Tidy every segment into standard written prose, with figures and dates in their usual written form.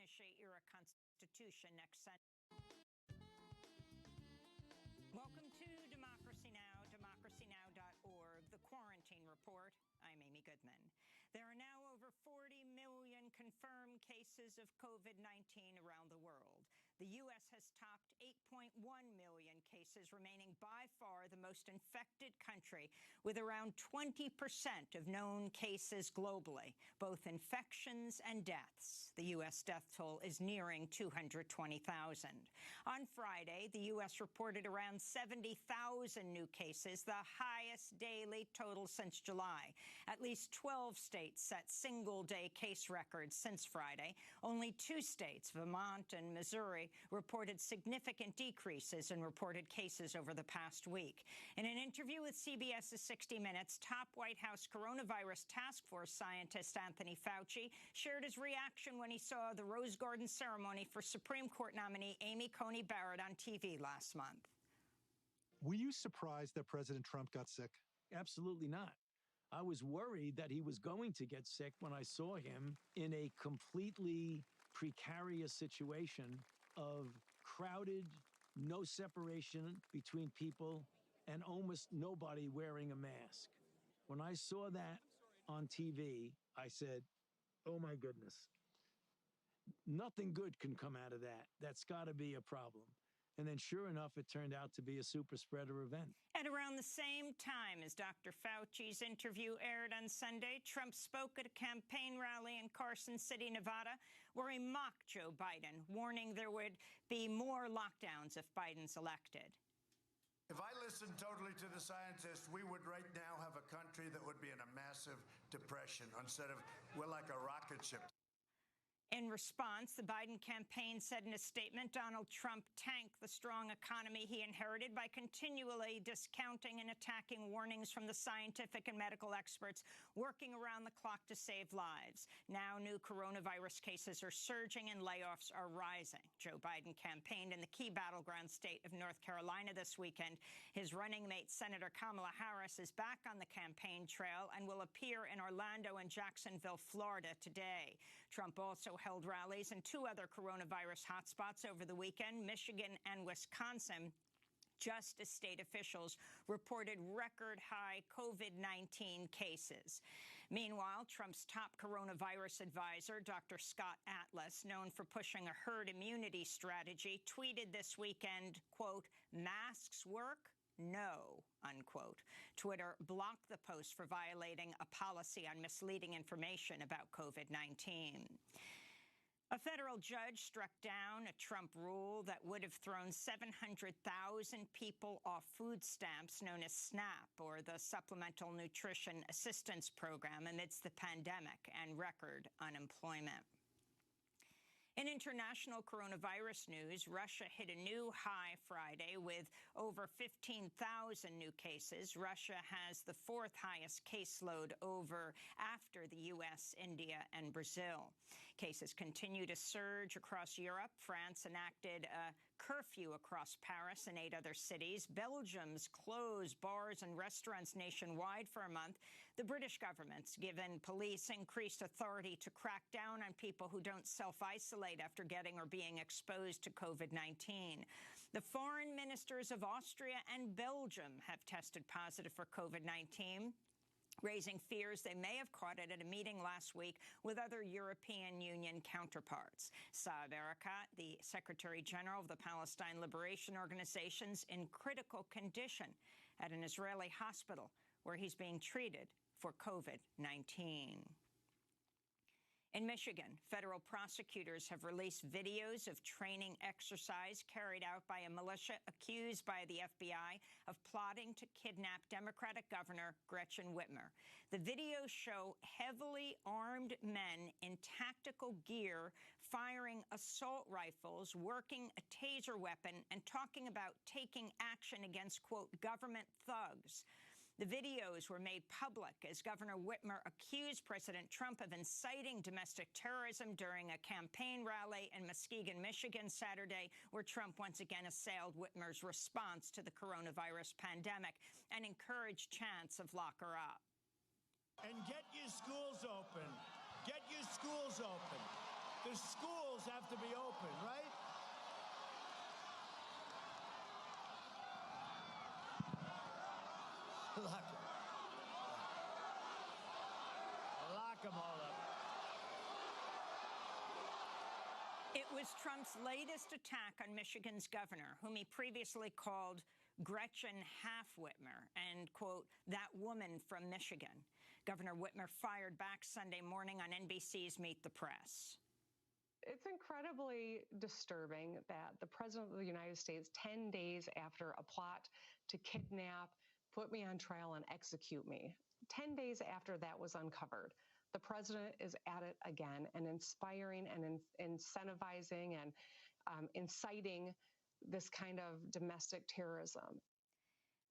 Pinochet-era constitution next Sunday. Welcome to Democracy Now!, democracynow.org, The Quarantine Report. I'm Amy Goodman. There are now over 40 million confirmed cases of COVID-19 around the world. The U.S. has topped 8.1 million cases, remaining by far the most infected country, with around 20% of known cases globally, both infections and deaths. The U.S. death toll is nearing 220,000. On Friday, the U.S. reported around 70,000 new cases, the highest daily total since July. At least 12 states set single-day case records since Friday. Only 2 states, Vermont and Missouri, reported significant decreases in reported cases over the past week. In an interview with CBS's 60 Minutes, top White House coronavirus task force scientist Anthony Fauci shared his reaction when he saw the Rose Garden ceremony for Supreme Court nominee Amy Coney Barrett on TV last month. Were you surprised that President Trump got sick? Absolutely not. I was worried that he was going to get sick when I saw him in a completely precarious situation of crowded, no separation between people, and almost nobody wearing a mask. When I saw that on TV, I said, oh my goodness, nothing good can come out of that. That's got to be a problem. And then sure enough, it turned out to be a super spreader event. At around the same time as Dr. Fauci's interview aired on Sunday, Trump spoke at a campaign rally in Carson City, Nevada, where he mocked Joe Biden, warning there would be more lockdowns if Biden's elected. If I listened totally to the scientists, we would right now have a country that would be in a massive depression instead of we're like a rocket ship. In response, the Biden campaign said in a statement Donald Trump tanked the strong economy he inherited by continually discounting and attacking warnings from the scientific and medical experts working around the clock to save lives. Now new coronavirus cases are surging and layoffs are rising. Joe Biden campaigned in the key battleground state of North Carolina this weekend. His running mate, Senator Kamala Harris, is back on the campaign trail and will appear in Orlando and Jacksonville, Florida today. Trump also held rallies in 2 other coronavirus hotspots over the weekend, Michigan and Wisconsin, just as state officials reported record-high COVID-19 cases. Meanwhile, Trump's top coronavirus advisor, Dr. Scott Atlas, known for pushing a herd immunity strategy, tweeted this weekend, quote, "Masks work? No," unquote. Twitter blocked the post for violating a policy on misleading information about COVID-19. A federal judge struck down a Trump rule that would have thrown 700,000 people off food stamps known as SNAP, or the Supplemental Nutrition Assistance Program, amidst the pandemic and record unemployment. In international coronavirus news, Russia hit a new high Friday with over 15,000 new cases. Russia has the 4th highest caseload after the U.S., India, and Brazil. Cases continue to surge across Europe. France enacted a curfew across Paris and 8 other cities. Belgium's closed bars and restaurants nationwide for a month. The British government's given police increased authority to crack down on people who don't self-isolate after getting or being exposed to COVID-19. The foreign ministers of Austria and Belgium have tested positive for COVID-19, raising fears they may have caught it at a meeting last week with other European Union counterparts. Saeb Erekat, the Secretary General of the Palestine Liberation Organization's in critical condition at an Israeli hospital where he's being treated for COVID-19. In Michigan, federal prosecutors have released videos of training exercise carried out by a militia accused by the FBI of plotting to kidnap Democratic Governor Gretchen Whitmer. The videos show heavily armed men in tactical gear firing assault rifles, working a taser weapon, and talking about taking action against, quote, government thugs. The videos were made public as Governor Whitmer accused President Trump of inciting domestic terrorism during a campaign rally in Muskegon, Michigan, Saturday, where Trump once again assailed Whitmer's response to the coronavirus pandemic and encouraged chants of "lock her up." And get your schools open. Get your schools open. The schools have to be open, right? Lock them all up. It was Trump's latest attack on Michigan's governor, whom he previously called Gretchen Half-Whitmer and, quote, that woman from Michigan. Governor Whitmer fired back Sunday morning on NBC's Meet the Press. It's incredibly disturbing that the President of the United States, 10 days after a plot to kidnap, put me on trial, and execute me, 10 days after that was uncovered, the president is at it again and inspiring and incentivizing and inciting this kind of domestic terrorism.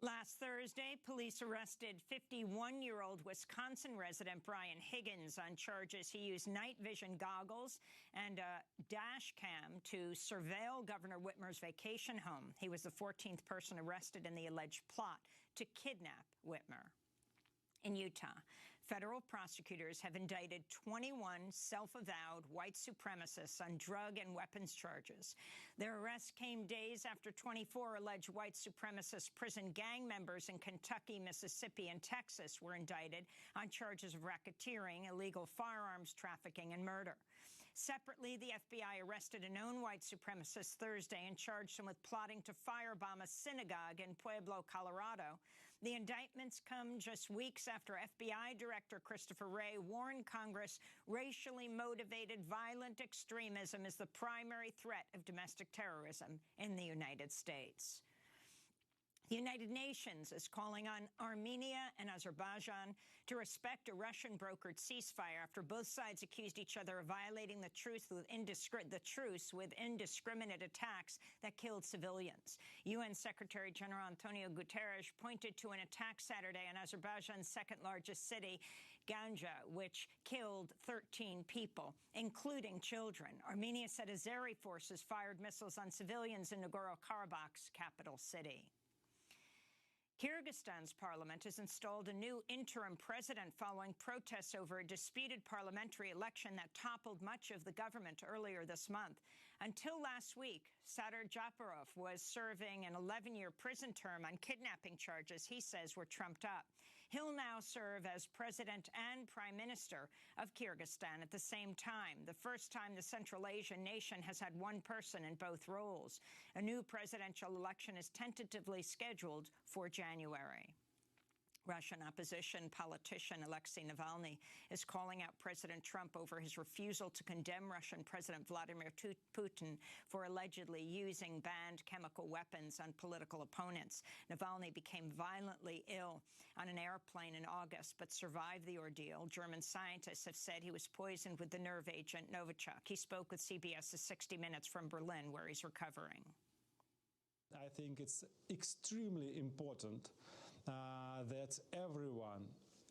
Last Thursday, police arrested 51-year-old Wisconsin resident Brian Higgins on charges he used night vision goggles and a dash cam to surveil Governor Whitmer's vacation home. He was the 14th person arrested in the alleged plot to kidnap Whitmer. In Utah, federal prosecutors have indicted 21 self-avowed white supremacists on drug and weapons charges. Their arrest came days after 24 alleged white supremacist prison gang members in Kentucky, Mississippi, and Texas were indicted on charges of racketeering, illegal firearms trafficking, and murder. Separately, the FBI arrested a known white supremacist Thursday and charged him with plotting to firebomb a synagogue in Pueblo, Colorado. The indictments come just weeks after FBI Director Christopher Wray warned Congress racially motivated violent extremism is the primary threat of domestic terrorism in the United States. The United Nations is calling on Armenia and Azerbaijan to respect a Russian-brokered ceasefire after both sides accused each other of violating the truce with indiscriminate attacks that killed civilians. UN Secretary General Antonio Guterres pointed to an attack Saturday on Azerbaijan's second-largest city, Ganja, which killed 13 people, including children. Armenia said Azeri forces fired missiles on civilians in Nagorno-Karabakh's capital city. Kyrgyzstan's parliament has installed a new interim president following protests over a disputed parliamentary election that toppled much of the government earlier this month. Until last week, Sadar Japarov was serving an 11-year prison term on kidnapping charges he says were trumped up. He'll now serve as president and prime minister of Kyrgyzstan at the same time, the first time the Central Asian nation has had one person in both roles. A new presidential election is tentatively scheduled for January. Russian opposition politician Alexei Navalny is calling out President Trump over his refusal to condemn Russian President Vladimir Putin for allegedly using banned chemical weapons on political opponents. Navalny became violently ill on an airplane in August, but survived the ordeal. German scientists have said he was poisoned with the nerve agent Novichok. He spoke with CBS's 60 Minutes from Berlin, where he's recovering. I think it's extremely important that everyone,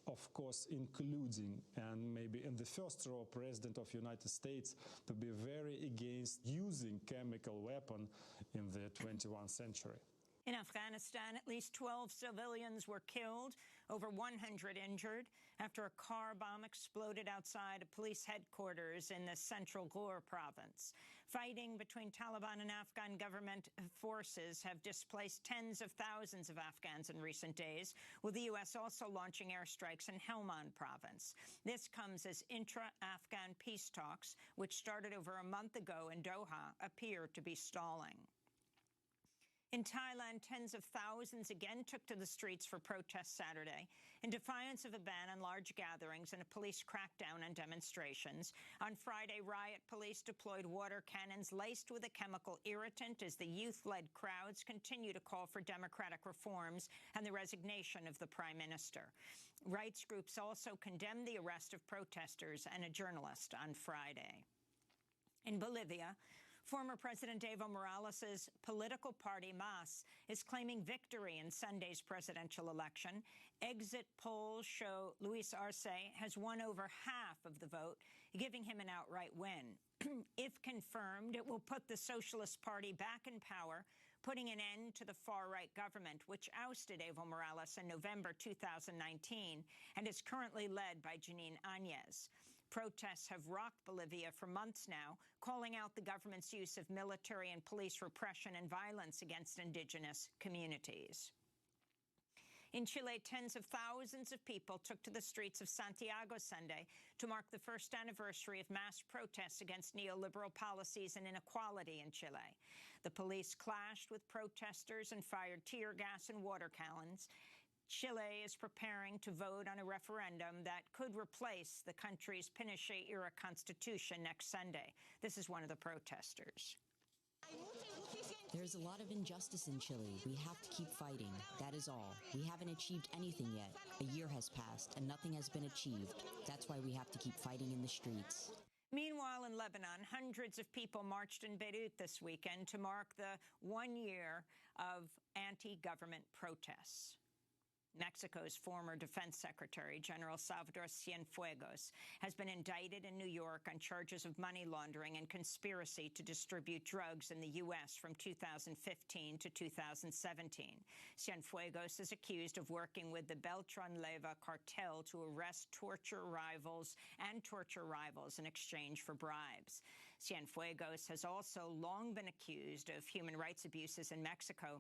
of course, including and maybe in the first row, President of the United States, to be very against using chemical weapon in the 21st century. In Afghanistan, at least 12 civilians were killed, over 100 injured, after a car bomb exploded outside a police headquarters in the central Ghor province. Fighting between Taliban and Afghan government forces have displaced tens of thousands of Afghans in recent days, with the U.S. also launching airstrikes in Helmand province. This comes as intra-Afghan peace talks, which started over a month ago in Doha, appear to be stalling. In Thailand, tens of thousands again took to the streets for protests Saturday in defiance of a ban on large gatherings and a police crackdown on demonstrations. On Friday, riot police deployed water cannons laced with a chemical irritant as the youth-led crowds continue to call for democratic reforms and the resignation of the prime minister. Rights groups also condemned the arrest of protesters and a journalist on Friday. In Bolivia, former President Evo Morales' political party, MAS, is claiming victory in Sunday's presidential election. Exit polls show Luis Arce has won over half of the vote, giving him an outright win. If confirmed, it will put the Socialist Party back in power, putting an end to the far-right government, which ousted Evo Morales in November 2019 and is currently led by Janine Áñez. Protests have rocked Bolivia for months now, calling out the government's use of military and police repression and violence against indigenous communities. In Chile, tens of thousands of people took to the streets of Santiago Sunday to mark the first anniversary of mass protests against neoliberal policies and inequality in Chile. The police clashed with protesters and fired tear gas and water cannons. Chile is preparing to vote on a referendum that could replace the country's Pinochet-era constitution next Sunday. This is one of the protesters. There's a lot of injustice in Chile. We have to keep fighting. That is all. We haven't achieved anything yet. A year has passed and nothing has been achieved. That's why we have to keep fighting in the streets. Meanwhile, in Lebanon, hundreds of people marched in Beirut this weekend to mark the 1 year of anti-government protests. Mexico's former Defense Secretary, General Salvador Cienfuegos, has been indicted in New York on charges of money laundering and conspiracy to distribute drugs in the U.S. from 2015 to 2017. Cienfuegos is accused of working with the Beltran-Leyva cartel to arrest torture rivals in exchange for bribes. Cienfuegos has also long been accused of human rights abuses in Mexico,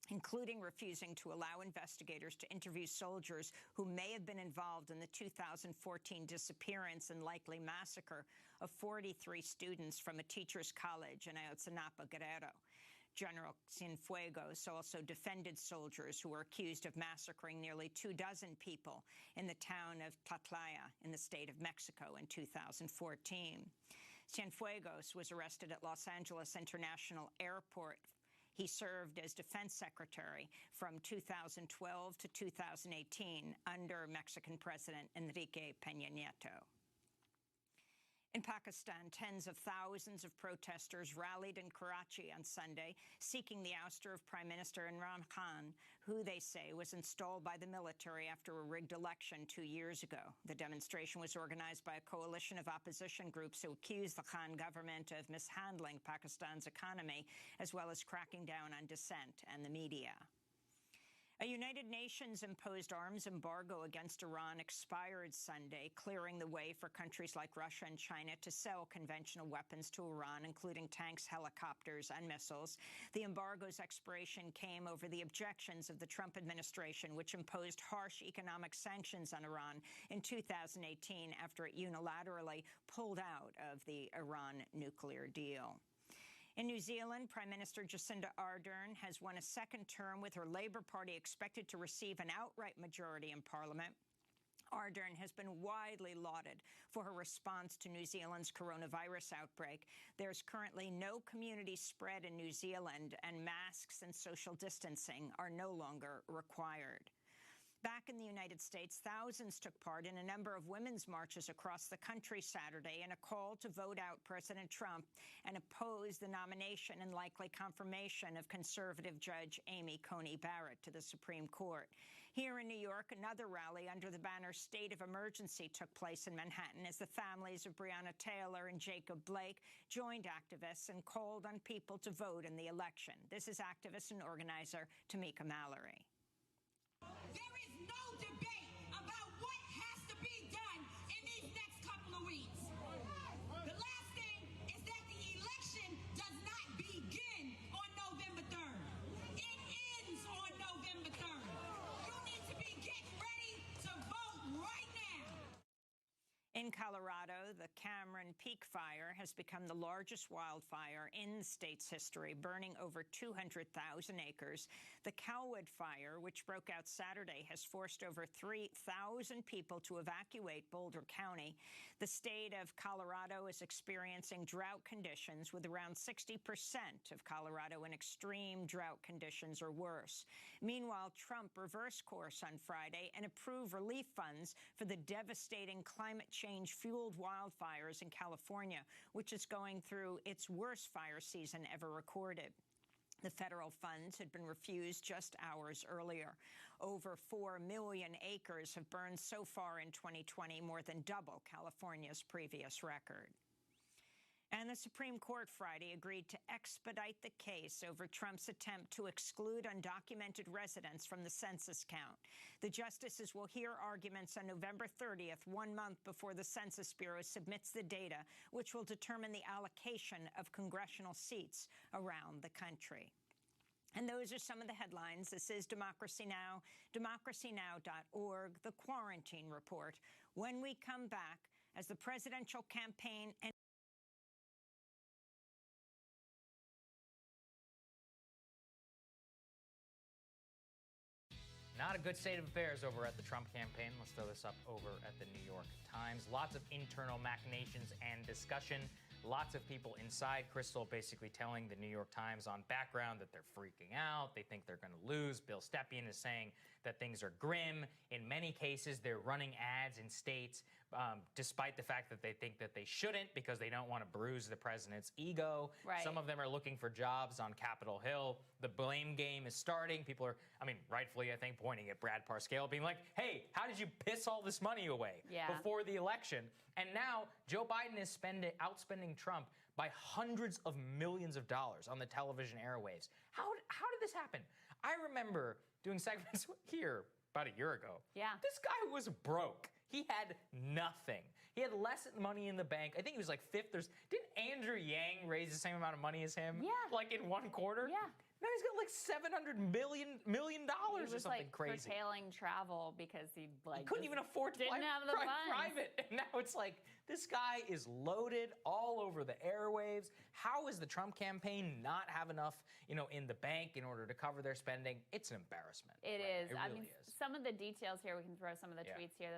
including refusing to allow investigators to interview soldiers who may have been involved in the 2014 disappearance and likely massacre of 43 students from a teacher's college in Ayotzinapa, Guerrero. General Cienfuegos also defended soldiers who were accused of massacring nearly 24 people in the town of Tlatlaya in the state of Mexico in 2014. Cienfuegos was arrested at Los Angeles International Airport. He served as Defense Secretary from 2012 to 2018 under Mexican President Enrique Peña Nieto. In Pakistan, tens of thousands of protesters rallied in Karachi on Sunday, seeking the ouster of Prime Minister Imran Khan, who they say was installed by the military after a rigged election 2 years ago. The demonstration was organized by a coalition of opposition groups who accused the Khan government of mishandling Pakistan's economy, as well as cracking down on dissent and the media. A United Nations-imposed arms embargo against Iran expired Sunday, clearing the way for countries like Russia and China to sell conventional weapons to Iran, including tanks, helicopters, and missiles. The embargo's expiration came over the objections of the Trump administration, which imposed harsh economic sanctions on Iran in 2018 after it unilaterally pulled out of the Iran nuclear deal. In New Zealand, Prime Minister Jacinda Ardern has won a second term, with her Labour Party expected to receive an outright majority in Parliament. Ardern has been widely lauded for her response to New Zealand's coronavirus outbreak. There's currently no community spread in New Zealand, and masks and social distancing are no longer required. Back in the United States, thousands took part in a number of women's marches across the country Saturday in a call to vote out President Trump and oppose the nomination and likely confirmation of conservative Judge Amy Coney Barrett to the Supreme Court. Here in New York, another rally under the banner State of Emergency took place in Manhattan as the families of Breonna Taylor and Jacob Blake joined activists and called on people to vote in the election. This is activist and organizer Tamika Mallory. There is no debate about what has to be done in these next couple of weeks. The last thing is that the election does not begin on November 3rd. It ends on November 3rd. You need to be getting ready to vote right now. In Colorado, the Cameron Peak Fire has become the largest wildfire in the state's history, burning over 200,000 acres. The Calwood Fire, which broke out Saturday, has forced over 3,000 people to evacuate Boulder County. The state of Colorado is experiencing drought conditions, with around 60% of Colorado in extreme drought conditions or worse. Meanwhile, Trump reversed course on Friday and approved relief funds for the devastating climate change-fueled wildfires in California, which is going through its worst fire season ever recorded. The federal funds had been refused just hours earlier. Over 4 million acres have burned so far in 2020, more than double California's previous record. And the Supreme Court Friday agreed to expedite the case over Trump's attempt to exclude undocumented residents from the census count. The justices will hear arguments on November 30th, 1 month before the Census Bureau submits the data, which will determine the allocation of congressional seats around the country. And those are some of the headlines. This is Democracy Now!, democracynow.org, the Quarantine Report. When we come back, as the presidential campaign and not a good state of affairs over at the Trump campaign. Let's throw this up over at the New York Times. Lots of internal machinations and discussion. Lots of people inside Crystal basically telling the New York Times on background that they're freaking out. They think they're going to lose. Bill Stepien is saying that things are grim. In many cases, they're running ads in states despite the fact that they think that they shouldn't because they don't want to bruise the president's ego. Right. Some of them are looking for jobs on Capitol Hill. The blame game is starting. People are, rightfully, I think, pointing at Brad Parscale, being like, hey, how did you piss all this money away before the election? And now Joe Biden is outspending Trump by hundreds of millions of dollars on the television airwaves. How did this happen? I remember doing segments here about a year ago. Yeah. This guy was broke. He had nothing. He had less money in the bank. I think he was like fifth. Didn't Andrew Yang raise the same amount of money as him? Yeah. Like in one quarter? Yeah. Now he's got like $700 million or something like crazy. Curtailing travel because he couldn't even afford to fly private. And now it's like this guy is loaded all over the airwaves. How is the Trump campaign not have enough, in the bank in order to cover their spending? It's an embarrassment. It is. It really is. Some of the details here, we can throw some of the tweets here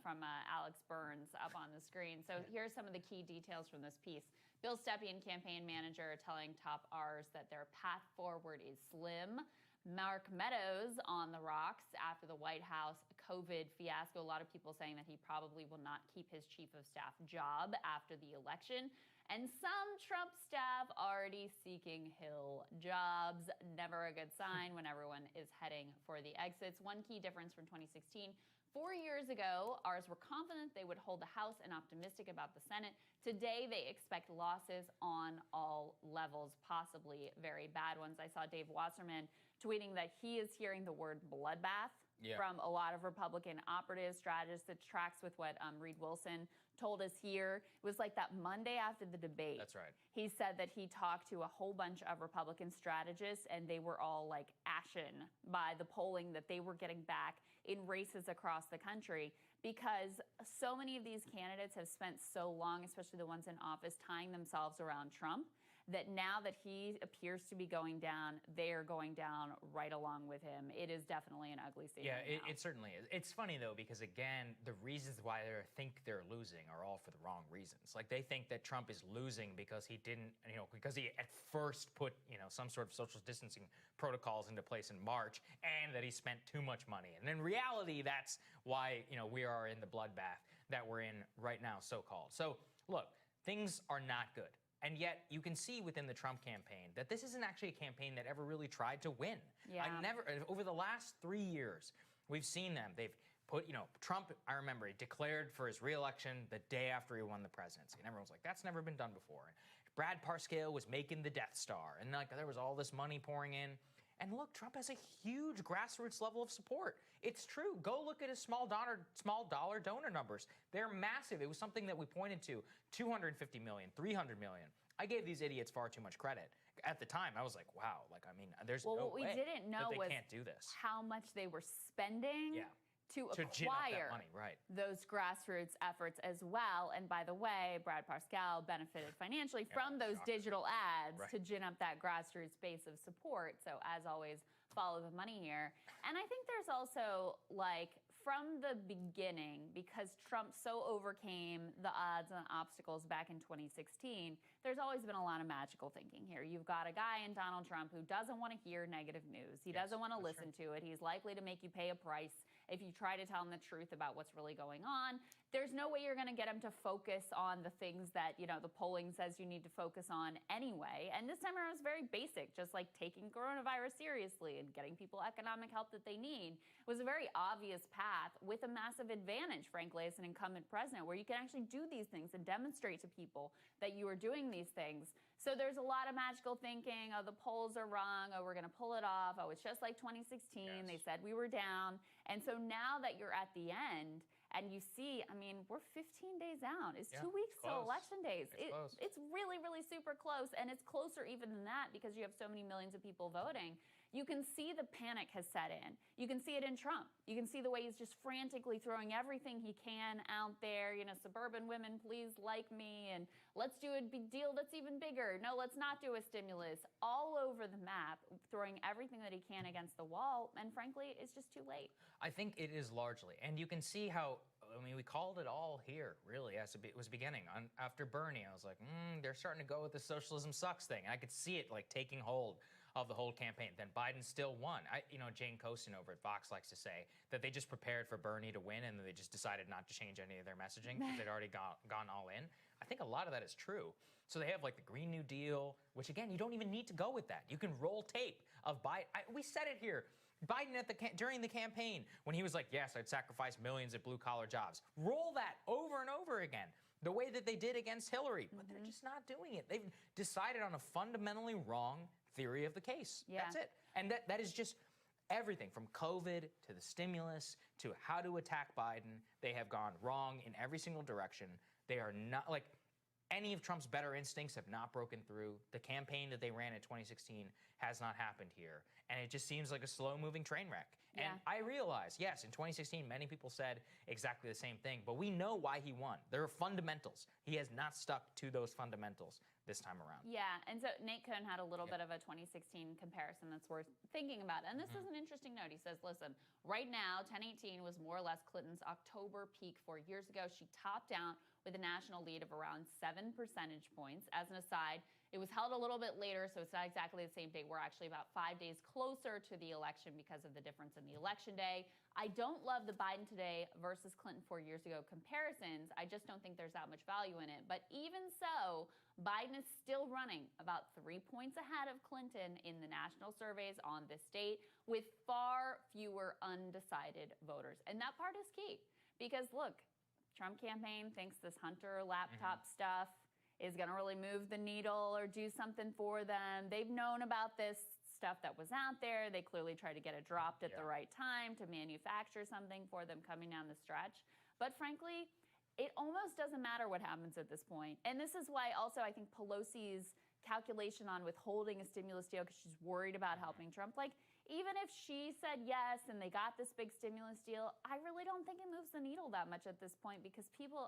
from Alex Burns up on the screen. So here's some of the key details from this piece. Bill Stepien, campaign manager, telling Top R's that their path forward is slim. Mark Meadows on the rocks after the White House COVID fiasco. A lot of people saying that he probably will not keep his chief of staff job after the election. And some Trump staff already seeking Hill jobs. Never a good sign when everyone is heading for the exits. One key difference from 2016. 4 years ago, R's were confident they would hold the House and optimistic about the Senate. Today, they expect losses on all levels, possibly very bad ones. I saw Dave Wasserman tweeting that he is hearing the word bloodbath from a lot of Republican operatives, strategists. That tracks with what Reed Wilson told us here. It was like that Monday after the debate. That's right. He said that he talked to a whole bunch of Republican strategists, and they were all like ashen by the polling that they were getting back in races across the country, because so many of these candidates have spent so long, especially the ones in office, tying themselves around Trump, that now that he appears to be going down, they are going down right along with him. It is definitely an ugly scene. Yeah, it certainly is. It's funny, though, because, again, the reasons why they think they're losing are all for the wrong reasons. Like, they think that Trump is losing because he didn't, because he at first put, some sort of social distancing protocols into place in March, and that he spent too much money. And in reality, that's why, we are in the bloodbath that we're in right now, so-called. So, look, things are not good. And yet you can see within the Trump campaign that this isn't actually a campaign that ever really tried to win. Yeah. Over the last 3 years, we've seen them. They've put, Trump, I remember, he declared for his reelection the day after he won the presidency. And everyone's like, that's never been done before. Brad Parscale was making the Death Star. And there was all this money pouring in. And look, Trump has a huge grassroots level of support. It's true. Go look at his small dollar donor numbers. They're massive. It was something that we pointed to, 250 million, 300 million. I gave these idiots far too much credit. At the time, I was like, wow, there's no way what we didn't know that they was can't do this. How much they were spending to gin up that acquire money, right. those grassroots efforts as well. And by the way, Brad Parscale benefited financially from those digital ads to gin up that grassroots base of support. So as always, follow the money here. And I think there's also, from the beginning, because Trump so overcame the odds and obstacles back in 2016, there's always been a lot of magical thinking here. You've got a guy in Donald Trump who doesn't want to hear negative news. He doesn't want to listen to it. He's likely to make you pay a price if you try to tell him the truth about what's really going on. There's no way you're going to get him to focus on the things that, the polling says you need to focus on anyway. And this time around, it was very basic, just like taking coronavirus seriously and getting people economic help that they need. It was a very obvious path with a massive advantage, frankly, as an incumbent president, where you can actually do these things and demonstrate to people that you are doing these things. So there's a lot of magical thinking. Oh, the polls are wrong. Oh, we're going to pull it off. Oh, it's just like 2016. Yes. They said we were down. And so now that you're at the end and you see, we're 15 days out. It's 2 weeks till election days. It's really, really super close. And it's closer even than that because you have so many millions of people voting. You can see the panic has set in. You can see it in Trump. You can see the way he's just frantically throwing everything he can out there. Suburban women, please like me. And let's do a big deal that's even bigger. No, let's not do a stimulus. All over the map, throwing everything that he can against the wall. And frankly, it's just too late. I think it is largely. And you can see how, we called it all here, really, as it was beginning. After Bernie, I was like, they're starting to go with the socialism sucks thing. And I could see it taking hold of the whole campaign. Then Biden still won. Jane Coaston over at Vox likes to say that they just prepared for Bernie to win and they just decided not to change any of their messaging because they'd already gone all in. I think a lot of that is true. So they have the Green New Deal, which again, you don't even need to go with that. You can roll tape of Biden. We said it here. Biden during the campaign when he was like, yes, I'd sacrifice millions of blue collar jobs. Roll that over and over again. The way that they did against Hillary, but they're just not doing it. They've decided on a fundamentally wrong theory of the case. Yeah. That's it. And that is just everything from COVID to the stimulus to how to attack Biden. They have gone wrong in every single direction. They are not any of Trump's better instincts have not broken through. The campaign that they ran in 2016 has not happened here. And it just seems like a slow-moving train wreck. Yeah. And I realize, yes, in 2016, many people said exactly the same thing, but we know why he won. There are fundamentals. He has not stuck to those fundamentals this time around. Yeah, and so Nate Cohn had a little bit of a 2016 comparison that's worth thinking about. And this is an interesting note. He says, listen, right now, 1018 was more or less Clinton's October peak 4 years ago. She topped out with a national lead of around 7 percentage points. As an aside, it was held a little bit later, so it's not exactly the same date. We're actually about 5 days closer to the election because of the difference in the election day. I don't love the Biden today versus Clinton 4 years ago comparisons. I just don't think there's that much value in it. But even so, Biden is still running about 3 points ahead of Clinton in the national surveys on this date with far fewer undecided voters. And that part is key because, look, Trump campaign thinks this Hunter laptop stuff is going to really move the needle or do something for them. They've known about this stuff that was out there. They clearly tried to get it dropped at the right time to manufacture something for them coming down the stretch. But frankly, it almost doesn't matter what happens at this point. And this is why also I think Pelosi's calculation on withholding a stimulus deal because she's worried about helping Trump, even if she said yes and they got this big stimulus deal, I really don't think it moves the needle that much at this point because people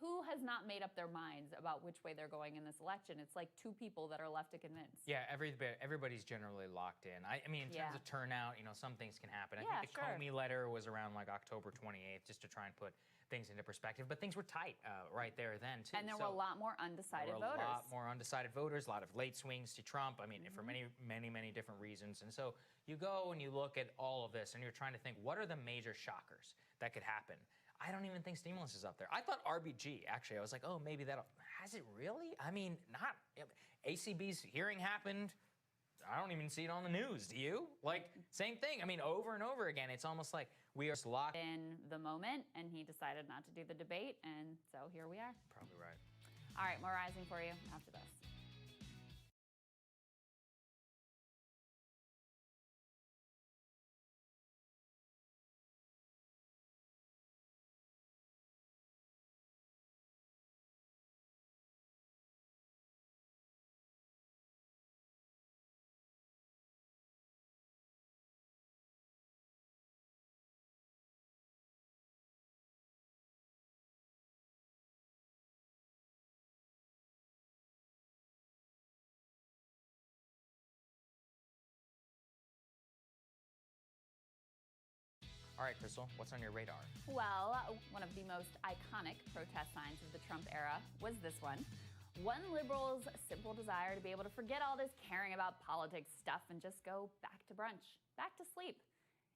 who has not made up their minds about which way they're going in this election? It's like two people that are left to convince. Yeah, everybody's generally locked in. In terms of turnout, some things can happen. I think the Comey letter was around October 28th just to try and put things into perspective. But things were tight right there then, too. And there were a lot more undecided voters. A lot more undecided voters, a lot of late swings to Trump. For many, many, many different reasons. And so you go and you look at all of this and you're trying to think, what are the major shockers that could happen? I don't even think stimulus is up there. I thought RBG, actually. I was like, oh, maybe that'll... Has it really? Not... ACB's hearing happened. I don't even see it on the news. Do you? Same thing. Over and over again. It's almost like we are locked in the moment, and he decided not to do the debate, and so here we are. Probably right. All right, more Rising for you after this. All right, Crystal, what's on your radar? Well, one of the most iconic protest signs of the Trump era was this one. One liberal's simple desire to be able to forget all this caring about politics stuff and just go back to brunch, back to sleep.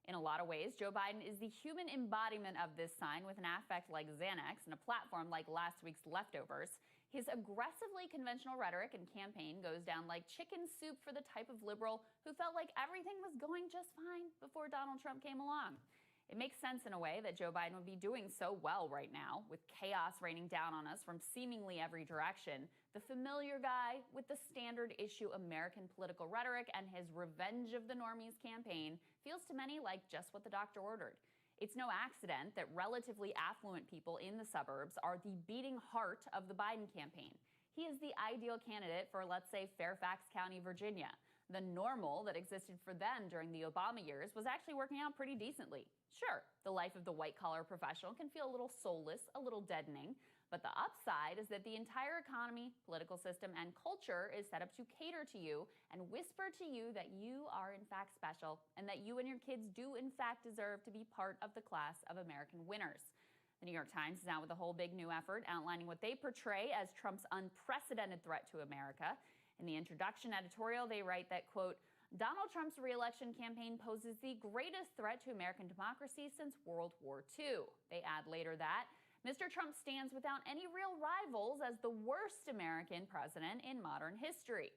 In a lot of ways, Joe Biden is the human embodiment of this sign with an affect like Xanax and a platform like last week's leftovers. His aggressively conventional rhetoric and campaign goes down like chicken soup for the type of liberal who felt like everything was going just fine before Donald Trump came along. It makes sense in a way that Joe Biden would be doing so well right now, with chaos raining down on us from seemingly every direction. The familiar guy with the standard issue American political rhetoric and his revenge of the normies campaign feels to many like just what the doctor ordered. It's no accident that relatively affluent people in the suburbs are the beating heart of the Biden campaign. He is the ideal candidate for, let's say, Fairfax County, Virginia. The normal that existed for them during the Obama years was actually working out pretty decently. Sure, the life of the white-collar professional can feel a little soulless, a little deadening, but the upside is that the entire economy, political system, and culture is set up to cater to you and whisper to you that you are in fact special and that you and your kids do in fact deserve to be part of the class of American winners. The New York Times is out with a whole big new effort outlining what they portray as Trump's unprecedented threat to America. In the introduction editorial, they write that, quote, Donald Trump's re-election campaign poses the greatest threat to American democracy since World War II. They add later that Mr. Trump stands without any real rivals as the worst American president in modern history.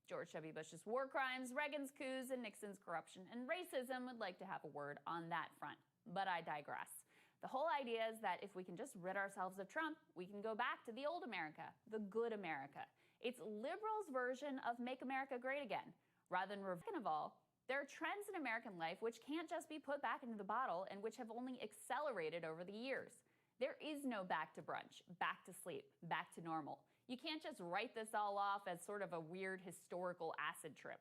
George W. Bush's war crimes, Reagan's coups, and Nixon's corruption and racism would like to have a word on that front. But I digress. The whole idea is that if we can just rid ourselves of Trump, we can go back to the old America, the good America. It's liberals' version of Make America Great Again. Rather than second of all, there are trends in American life which can't just be put back into the bottle and which have only accelerated over the years. There is no back to brunch, back to sleep, back to normal. You can't just write this all off as sort of a weird historical acid trip.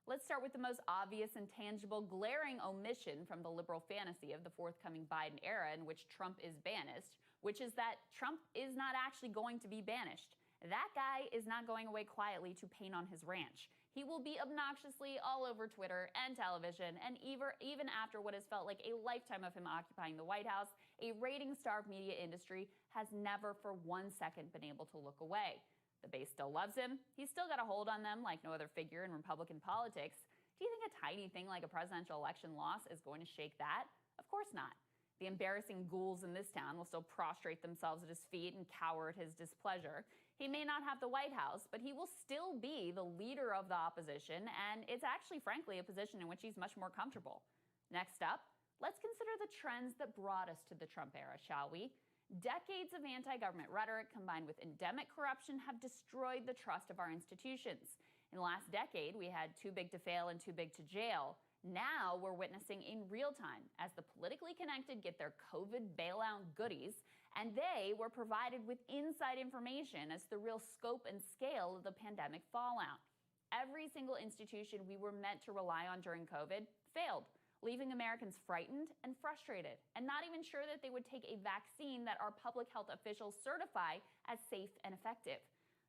Let's start with the most obvious and tangible, glaring omission from the liberal fantasy of the forthcoming Biden era in which Trump is banished, which is that Trump is not actually going to be banished. That guy is not going away quietly to paint on his ranch. He will be obnoxiously all over Twitter and television, and even after what has felt like a lifetime of him occupying the White House, a rating-starved media industry has never for 1 second been able to look away. The base still loves him. He's still got a hold on them like no other figure in Republican politics. Do you think a tiny thing like a presidential election loss is going to shake that? Of course not. The embarrassing ghouls in this town will still prostrate themselves at his feet and cower at his displeasure. He may not have the White House, but he will still be the leader of the opposition, and it's actually, frankly, a position in which he's much more comfortable. Next up, let's consider the trends that brought us to the Trump era, shall we? Decades of anti-government rhetoric combined with endemic corruption have destroyed the trust of our institutions. In the last decade, we had too big to fail and too big to jail. Now we're witnessing in real time as the politically connected get their COVID bailout goodies, and they were provided with inside information as to the real scope and scale of the pandemic fallout. Every single institution we were meant to rely on during COVID failed, leaving Americans frightened and frustrated, and not even sure that they would take a vaccine that our public health officials certify as safe and effective.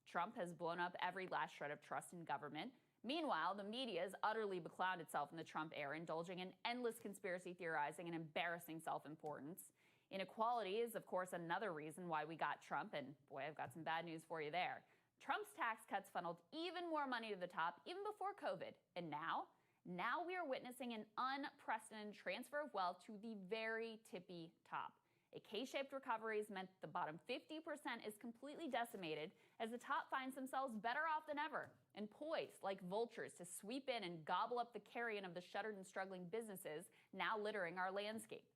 Trump has blown up every last shred of trust in government. Meanwhile, the media has utterly beclouded itself in the Trump era, indulging in endless conspiracy theorizing and embarrassing self-importance. Inequality is, of course, another reason why we got Trump, and boy, I've got some bad news for you there. Trump's tax cuts funneled even more money to the top, even before COVID. And now we are witnessing an unprecedented transfer of wealth to the very tippy top. A K-shaped recovery has meant the bottom 50% is completely decimated as the top finds themselves better off than ever and poised like vultures to sweep in and gobble up the carrion of the shuttered and struggling businesses now littering our landscape.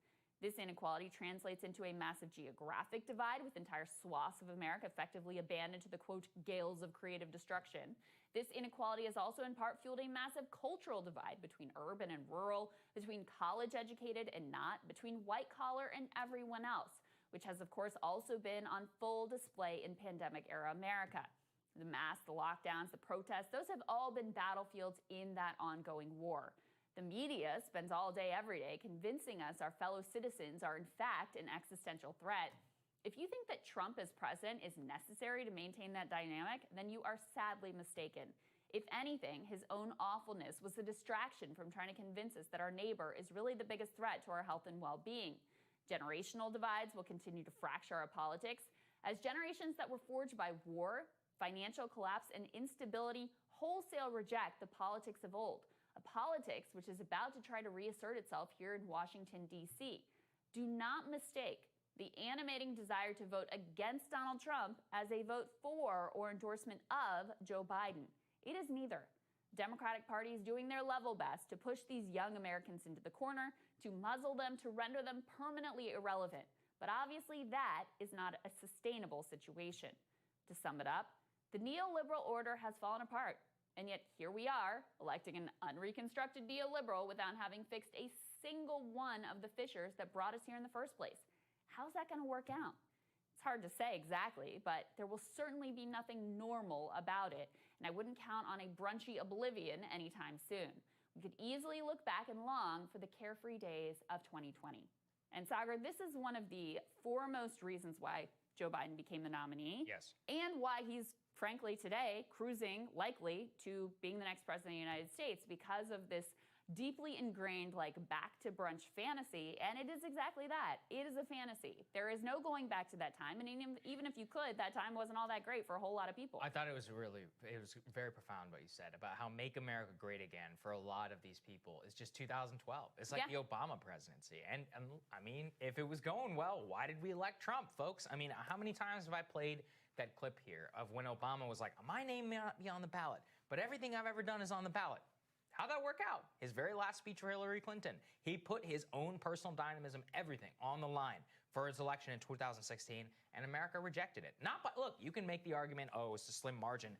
This inequality translates into a massive geographic divide with entire swaths of America effectively abandoned to the, quote, gales of creative destruction. This inequality has also in part fueled a massive cultural divide between urban and rural, between college-educated and not, between white-collar and everyone else, which has, of course, also been on full display in pandemic-era America. The masks, the lockdowns, the protests, those have all been battlefields in that ongoing war. The media spends all day, every day, convincing us our fellow citizens are, in fact, an existential threat. If you think that Trump as president is necessary to maintain that dynamic, then you are sadly mistaken. If anything, his own awfulness was a distraction from trying to convince us that our neighbor is really the biggest threat to our health and well-being. Generational divides will continue to fracture our politics, as generations that were forged by war Financial collapse and instability wholesale reject the politics of old, a politics which is about to try to reassert itself here in Washington, D.C. Do not mistake the animating desire to vote against Donald Trump as a vote for or endorsement of Joe Biden. It is neither. The Democratic Party is doing their level best to push these young Americans into the corner, to muzzle them, to render them permanently irrelevant. But obviously that is not a sustainable situation. To sum it up, the neoliberal order has fallen apart. And yet here we are, electing an unreconstructed neoliberal without having fixed a single one of the fissures that brought us here in the first place. How's that going to work out? It's hard to say exactly, but there will certainly be nothing normal about it, and I wouldn't count on a brunchy oblivion anytime soon. We could easily look back and long for the carefree days of 2020. And Sagar, this is one of the foremost reasons why Joe Biden became the nominee. Yes. And why he's, frankly, today cruising likely to being the next president of the United States, because of this deeply ingrained, like, back to brunch fantasy. And it is exactly that. It is a fantasy. There is no going back to that time. And even if you could, that time wasn't all that great for a whole lot of people. I thought it was very profound what you said about how make America great again for a lot of these people is just 2012. It's like the Obama presidency. And I mean, if it was going well, why did we elect Trump, folks? I mean, how many times have I played that clip here of when Obama was like, my name may not be on the ballot, but everything I've ever done is on the ballot? How'd that work out? His very last speech for Hillary Clinton, he put his own personal dynamism, everything on the line for his election in 2016, and America rejected it. Look, you can make the argument, oh, it's a slim margin.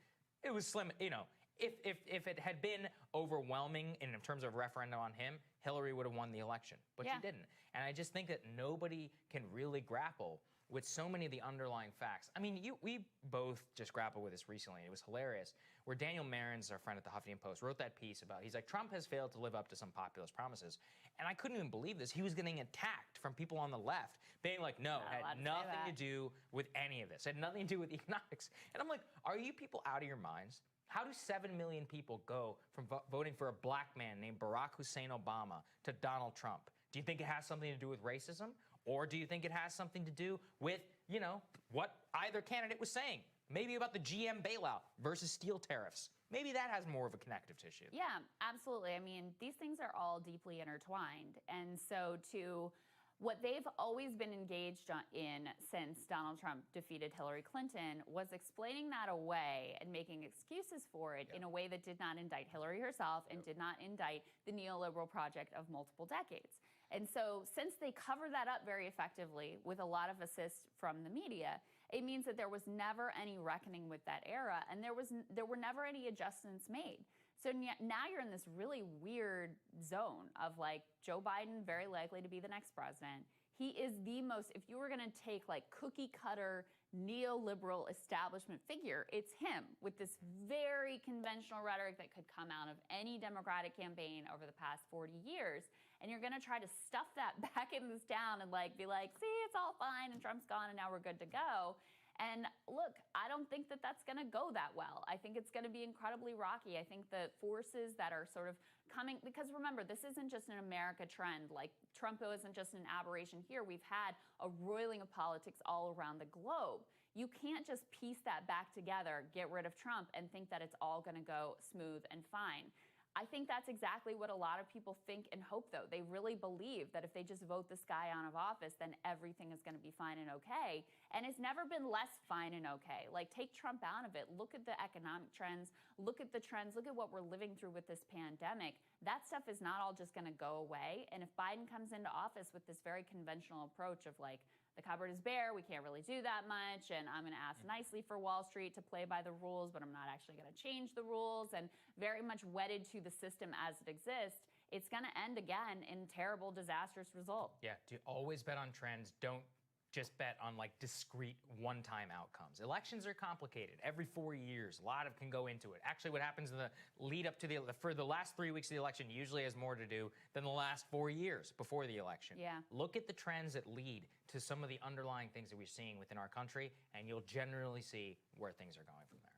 It was slim, you know. If it had been overwhelming in terms of referendum on him, Hillary would have won the election, but she didn't. And I just think that nobody can really grapple with so many of the underlying facts. I mean, we both just grappled with this recently. It was hilarious, where Daniel Marins, our friend at the Huffington Post, wrote that piece about, he's like, Trump has failed to live up to some populist promises. And I couldn't even believe this. He was getting attacked from people on the left, being like, no, it had nothing to do with any of this. It had nothing to do with economics. And I'm like, are you people out of your minds? How do 7 million people go from voting for a black man named Barack Hussein Obama to Donald Trump? Do you think it has something to do with racism? Or do you think it has something to do with, you know, what either candidate was saying? Maybe about the GM bailout versus steel tariffs. Maybe that has more of a connective tissue. Yeah, absolutely. I mean, these things are all deeply intertwined. And so to what they've always been engaged in since Donald Trump defeated Hillary Clinton was explaining that away and making excuses for it in a way that did not indict Hillary herself and did not indict the neoliberal project of multiple decades. And so since they cover that up very effectively with a lot of assist from the media, it means that there was never any reckoning with that era, and there were never any adjustments made. So now you're in this really weird zone of, like, Joe Biden very likely to be the next president. He is the most, if you were going to take, like, cookie cutter neoliberal establishment figure, it's him, with this very conventional rhetoric that could come out of any Democratic campaign over the past 40 years. And you're going to try to stuff that back in this town and, like, be like, see, it's all fine and Trump's gone and now we're good to go. And look, I don't think that that's going to go that well. I think it's going to be incredibly rocky. I think the forces that are sort of coming, because remember, this isn't just an America trend. Like, Trump isn't just an aberration here. We've had a roiling of politics all around the globe. You can't just piece that back together, get rid of Trump, and think that it's all going to go smooth and fine. I think that's exactly what a lot of people think and hope, though. They really believe that if they just vote this guy out of office, then everything is going to be fine and okay. And it's never been less fine and okay. Like, take Trump out of it. Look at the economic trends. Look at the trends. Look at what we're living through with this pandemic. That stuff is not all just going to go away. And if Biden comes into office with this very conventional approach of, like, the cupboard is bare, we can't really do that much, and I'm going to ask nicely for Wall Street to play by the rules, but I'm not actually going to change the rules, and very much wedded to the system as it exists, it's going to end again in terrible, disastrous result. Yeah, to always bet on trends. Don't just bet on, like, discrete one-time outcomes. Elections are complicated. Every 4 years, a lot of can go into it. Actually, what happens in the lead up to for the last 3 weeks of the election usually has more to do than the last 4 years before the election. Yeah. Look at the trends that lead to some of the underlying things that we're seeing within our country, and you'll generally see where things are going from there.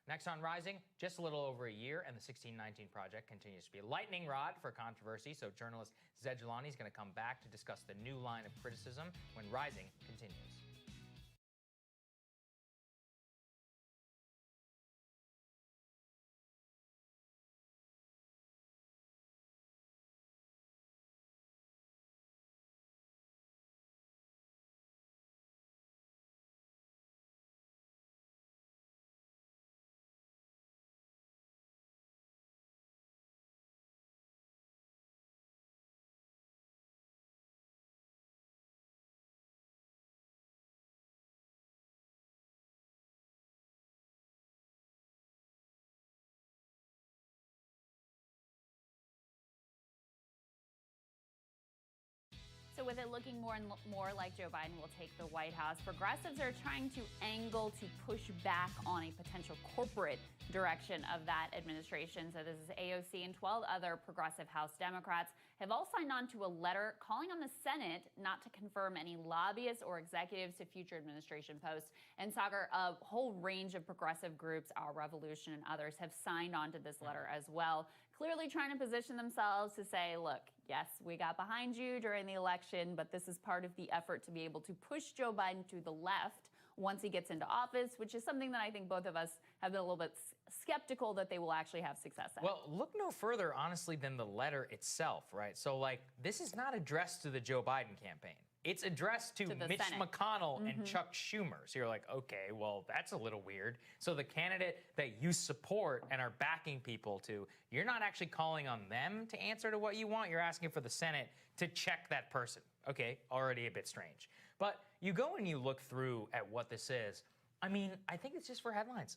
Next on Rising, just a little over a year, and the 1619 Project continues to be a lightning rod for controversy, so journalist Zaid Jilani is going to come back to discuss the new line of criticism when Rising continues. So with it looking more and more like Joe Biden will take the White House, progressives are trying to angle to push back on a potential corporate direction of that administration. So this is AOC and 12 other progressive House Democrats have all signed on to a letter calling on the Senate not to confirm any lobbyists or executives to future administration posts. And Sagar, a whole range of progressive groups, Our Revolution and others, have signed on to this letter as well, clearly trying to position themselves to say, look, yes, we got behind you during the election, but this is part of the effort to be able to push Joe Biden to the left once he gets into office, which is something that I think both of us have been a little bit skeptical that they will actually have success at. Well, look no further, honestly, than the letter itself, right? So, like, this is not addressed to the Joe Biden campaign. It's addressed to Mitch Senate. McConnell and Chuck Schumer. So you're like, okay, well, that's a little weird. So the candidate that you support and are backing people to, you're not actually calling on them to answer to what you want. You're asking for the Senate to check that person. Okay, already a bit strange. But you go and you look through at what this is. I mean, I think it's just for headlines.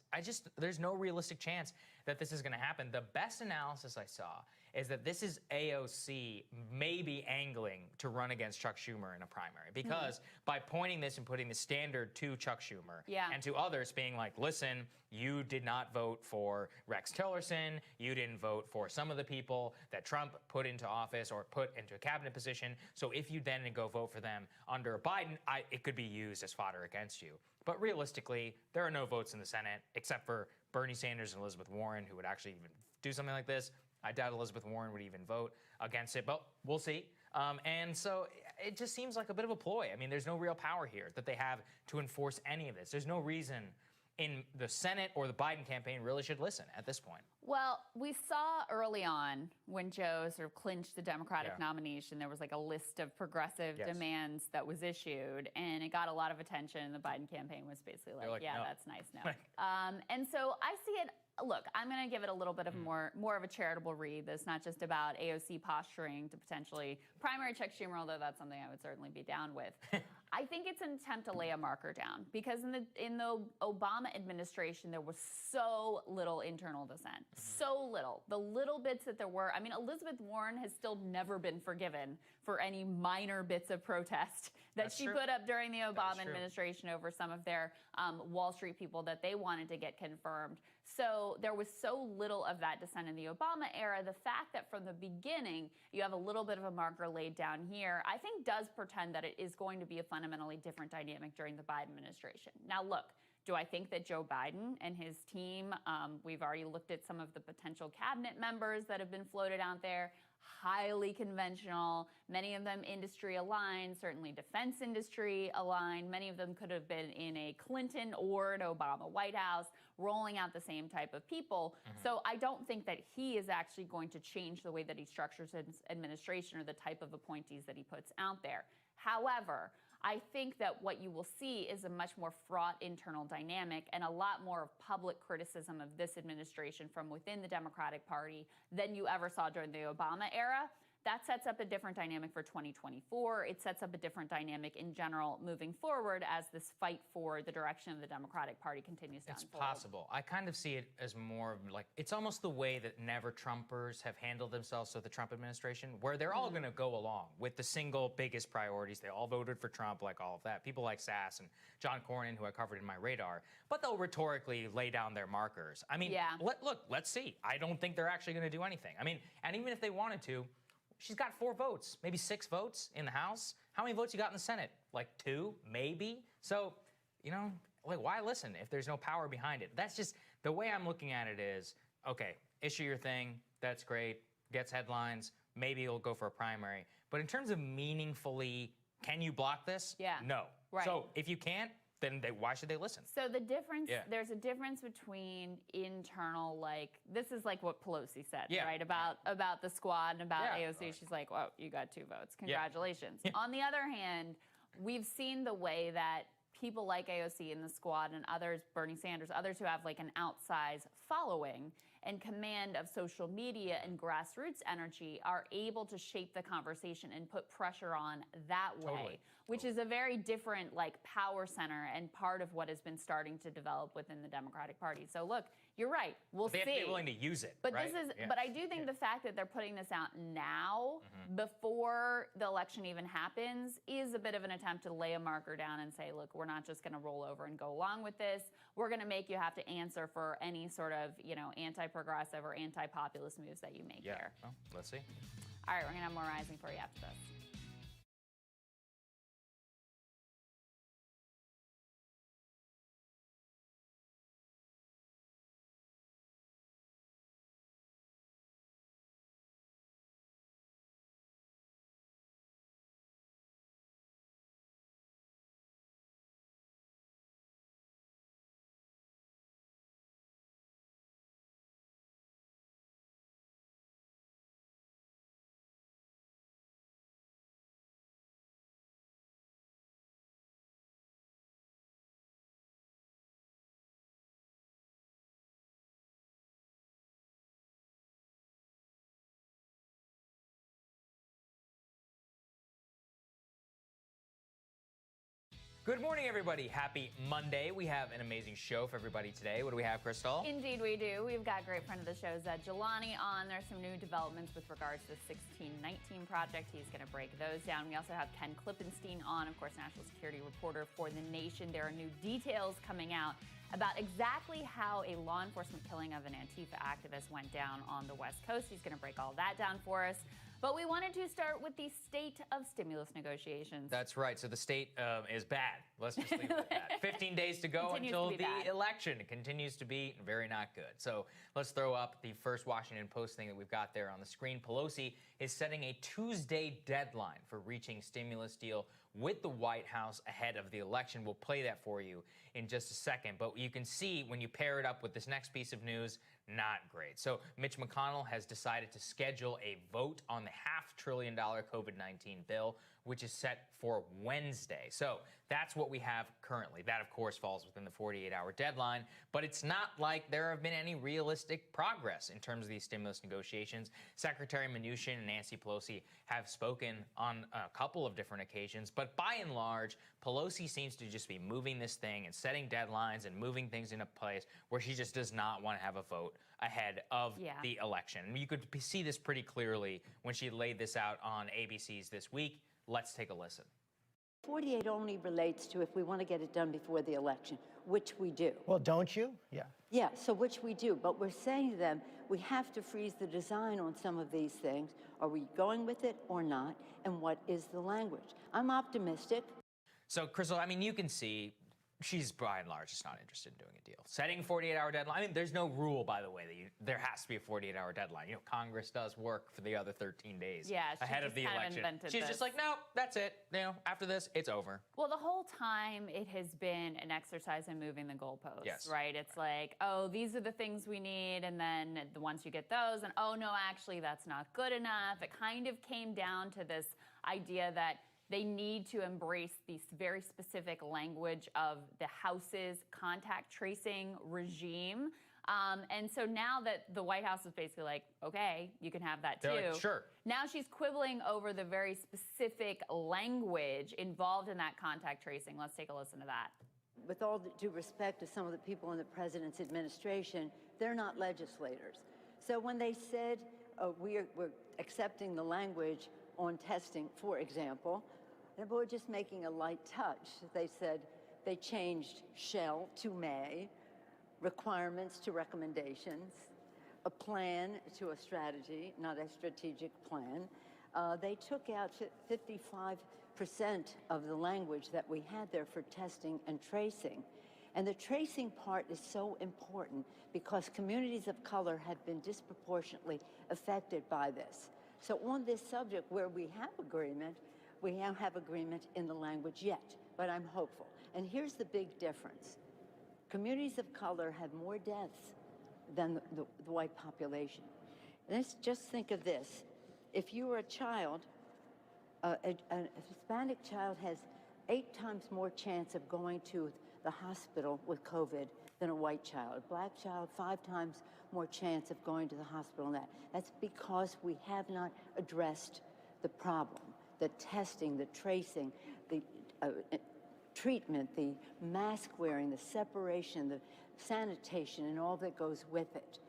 There's no realistic chance that this is going to happen. The best analysis I saw is that this is AOC maybe angling to run against Chuck Schumer in a primary, because by pointing this and putting the standard to Chuck Schumer and to others being like, listen, you did not vote for Rex Tillerson, you didn't vote for some of the people that Trump put into office or put into a cabinet position, so if you then go vote for them under Biden, it could be used as fodder against you. But realistically, there are no votes in the Senate except for Bernie Sanders and Elizabeth Warren, who would actually even do something like this. I doubt Elizabeth Warren would even vote against it, but we'll see. And so it just seems like a bit of a ploy. I mean, there's no real power here that they have to enforce any of this. There's no reason in the Senate or the Biden campaign really should listen at this point. Well, we saw early on when Joe sort of clinched the Democratic nomination, there was like a list of progressive demands that was issued, and it got a lot of attention. The Biden campaign was basically like yeah, no. That's nice, no. And so I see it. Look, I'm going to give it a little bit of more of a charitable read. That's not just about AOC posturing to potentially primary Chuck Schumer, although that's something I would certainly be down with. I think it's an attempt to lay a marker down, because in the Obama administration, there was so little internal dissent. So little. The little bits that there were, I mean, Elizabeth Warren has still never been forgiven for any minor bits of protest that she put up during the Obama administration over some of their Wall Street people that they wanted to get confirmed. So there was so little of that dissent in the Obama era. The fact that from the beginning you have a little bit of a marker laid down here, I think does portend that it is going to be a fundamentally different dynamic during the Biden administration. Now, look, do I think that Joe Biden and his team, we've already looked at some of the potential cabinet members that have been floated out there, highly conventional, many of them industry aligned, certainly defense industry aligned. Many of them could have been in a Clinton or an Obama White House, rolling out the same type of people. So I don't think that he is actually going to change the way that he structures his administration or the type of appointees that he puts out there. However, I think that what you will see is a much more fraught internal dynamic and a lot more of public criticism of this administration from within the Democratic Party than you ever saw during the Obama era. That sets up a different dynamic for 2024. It sets up a different dynamic in general moving forward as this fight for the direction of the Democratic Party continues to unfold. It's possible. I kind of see it as more of like, it's almost the way that never-Trumpers have handled themselves with the Trump administration, where they're all going to go along with the single biggest priorities. They all voted for Trump, like all of that. People like Sass and John Cornyn, who I covered in my radar, but they'll rhetorically lay down their markers. I mean, look, let's see. I don't think they're actually going to do anything. I mean, and even if they wanted to, she's got 4 votes, maybe 6 votes in the House. How many votes you got in the Senate? Like 2, maybe? So, you know, like, why listen if there's no power behind it? That's just, the way I'm looking at it is, okay, issue your thing, that's great, gets headlines, maybe it'll go for a primary. But in terms of meaningfully, can you block this? No. Right. So if you can't, then why should they listen? So the difference, there's a difference between internal, like, this is like what Pelosi said, right? About the squad and about AOC. She's like, well, you got 2 votes. Congratulations. On the other hand, we've seen the way that people like AOC in the squad and others, Bernie Sanders, others who have like an outsized following and command of social media and grassroots energy are able to shape the conversation and put pressure on that way, which is a very different like power center and part of what has been starting to develop within the Democratic Party. So look, You're right. We'll They see. have to be willing to use it. But right? But I do think the fact that they're putting this out now, before the election even happens, is a bit of an attempt to lay a marker down and say, look, we're not just going to roll over and go along with this. We're going to make you have to answer for any sort of, anti-progressive or anti-populist moves that you make here. Well, let's see. All right, we're going to have more Rising for you after this. Good morning, everybody. Happy Monday. We have an amazing show for everybody today. What do we have, Crystal? Indeed, we do. We've got a great friend of the show, Zed Jelani, on. There's some new developments with regards to the 1619 project. He's going to break those down. We also have Ken Klippenstein on, of course, national security reporter for The Nation. There are new details coming out about exactly how a law enforcement killing of an Antifa activist went down on the West Coast. He's going to break all that down for us. But we wanted to start with the state of stimulus negotiations. That's right. So the state is bad. Let's just leave it at that. 15 days to go until the election. It continues to be very not good. So let's throw up the first Washington Post thing that we've got there on the screen. Pelosi is setting a Tuesday deadline for reaching stimulus deal with the White House ahead of the election. We'll play that for you in just a second. But you can see when you pair it up with this next piece of news, not great. So Mitch McConnell has decided to schedule a vote on the $500 billion COVID-19 bill, which is set for Wednesday. So that's what we have currently. That, of course, falls within the 48-hour deadline, but it's not like there have been any realistic progress in terms of these stimulus negotiations. Secretary Mnuchin and Nancy Pelosi have spoken on a couple of different occasions, but by and large, Pelosi seems to just be moving this thing and setting deadlines and moving things into place where she just does not want to have a vote ahead of the election. And you could see this pretty clearly when she laid this out on ABC's This Week. Let's take a listen. 48 only relates to if we want to get it done before the election, which we do. Well, don't you? Yeah. Yeah, so which we do. But we're saying to them, we have to freeze the design on some of these things. Are we going with it or not? And what is the language? I'm optimistic. So, Crystal, I mean, you can see she's by and large just not interested in doing a deal. Setting a 48-hour deadline. I mean, there's no rule, by the way, that there has to be a 48-hour deadline. You know, Congress does work for the other 13 days ahead of the election. She's just like, no, that's it. You know, after this, it's over. Well, the whole time it has been an exercise in moving the goalposts, right? It's like, oh, these are the things we need, and then once you get those, and oh, no, actually, that's not good enough. It kind of came down to this idea that they need to embrace this very specific language of the House's contact tracing regime. And so now that the White House is basically like, okay, you can have that too. They're like, sure. Now she's quibbling over the very specific language involved in that contact tracing. Let's take a listen to that. With all due respect to some of the people in the president's administration, they're not legislators. So when they said we're accepting the language on testing, for example, they were just making a light touch. They said they changed shall to may, requirements to recommendations, a plan to a strategy, not a strategic plan. They took out 55% of the language that we had there for testing and tracing. And the tracing part is so important because communities of color have been disproportionately affected by this. So on this subject where we have agreement, we don't have agreement in the language yet, but I'm hopeful. And here's the big difference. Communities of color have more deaths than the white population. Let's just think of this. If you are a child, a Hispanic child has 8 times more chance of going to the hospital with COVID than a white child. A black child, 5 times more chance of going to the hospital than that. That's because we have not addressed the problem. The testing, the tracing, the treatment, the mask wearing, the separation, sanitation, and all that goes with it.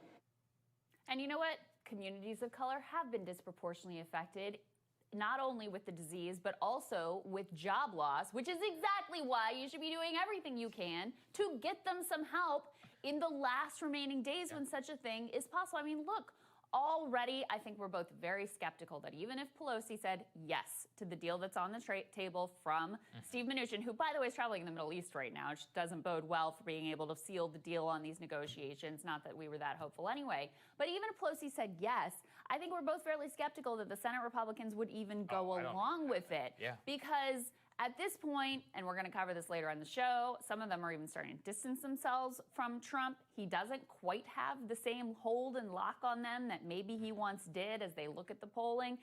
And you know what? Communities of color have been disproportionately affected, not only with the disease, but also with job loss, which is exactly why you should be doing everything you can to get them some help in the last remaining days when such a thing is possible. I mean, look, already I think we're both very skeptical that even if Pelosi said yes to the deal that's on the table from Steve Mnuchin, who, by the way, is traveling in the Middle East right now, which doesn't bode well for being able to seal the deal on these negotiations, not that we were that hopeful anyway. But even if Pelosi said yes, I think we're both fairly skeptical that the Senate Republicans would even go along with it. Yeah. Because at this point, and we're going to cover this later on the show, some of them are even starting to distance themselves from Trump. He doesn't quite have the same hold and lock on them that maybe he once did as they look at the polling.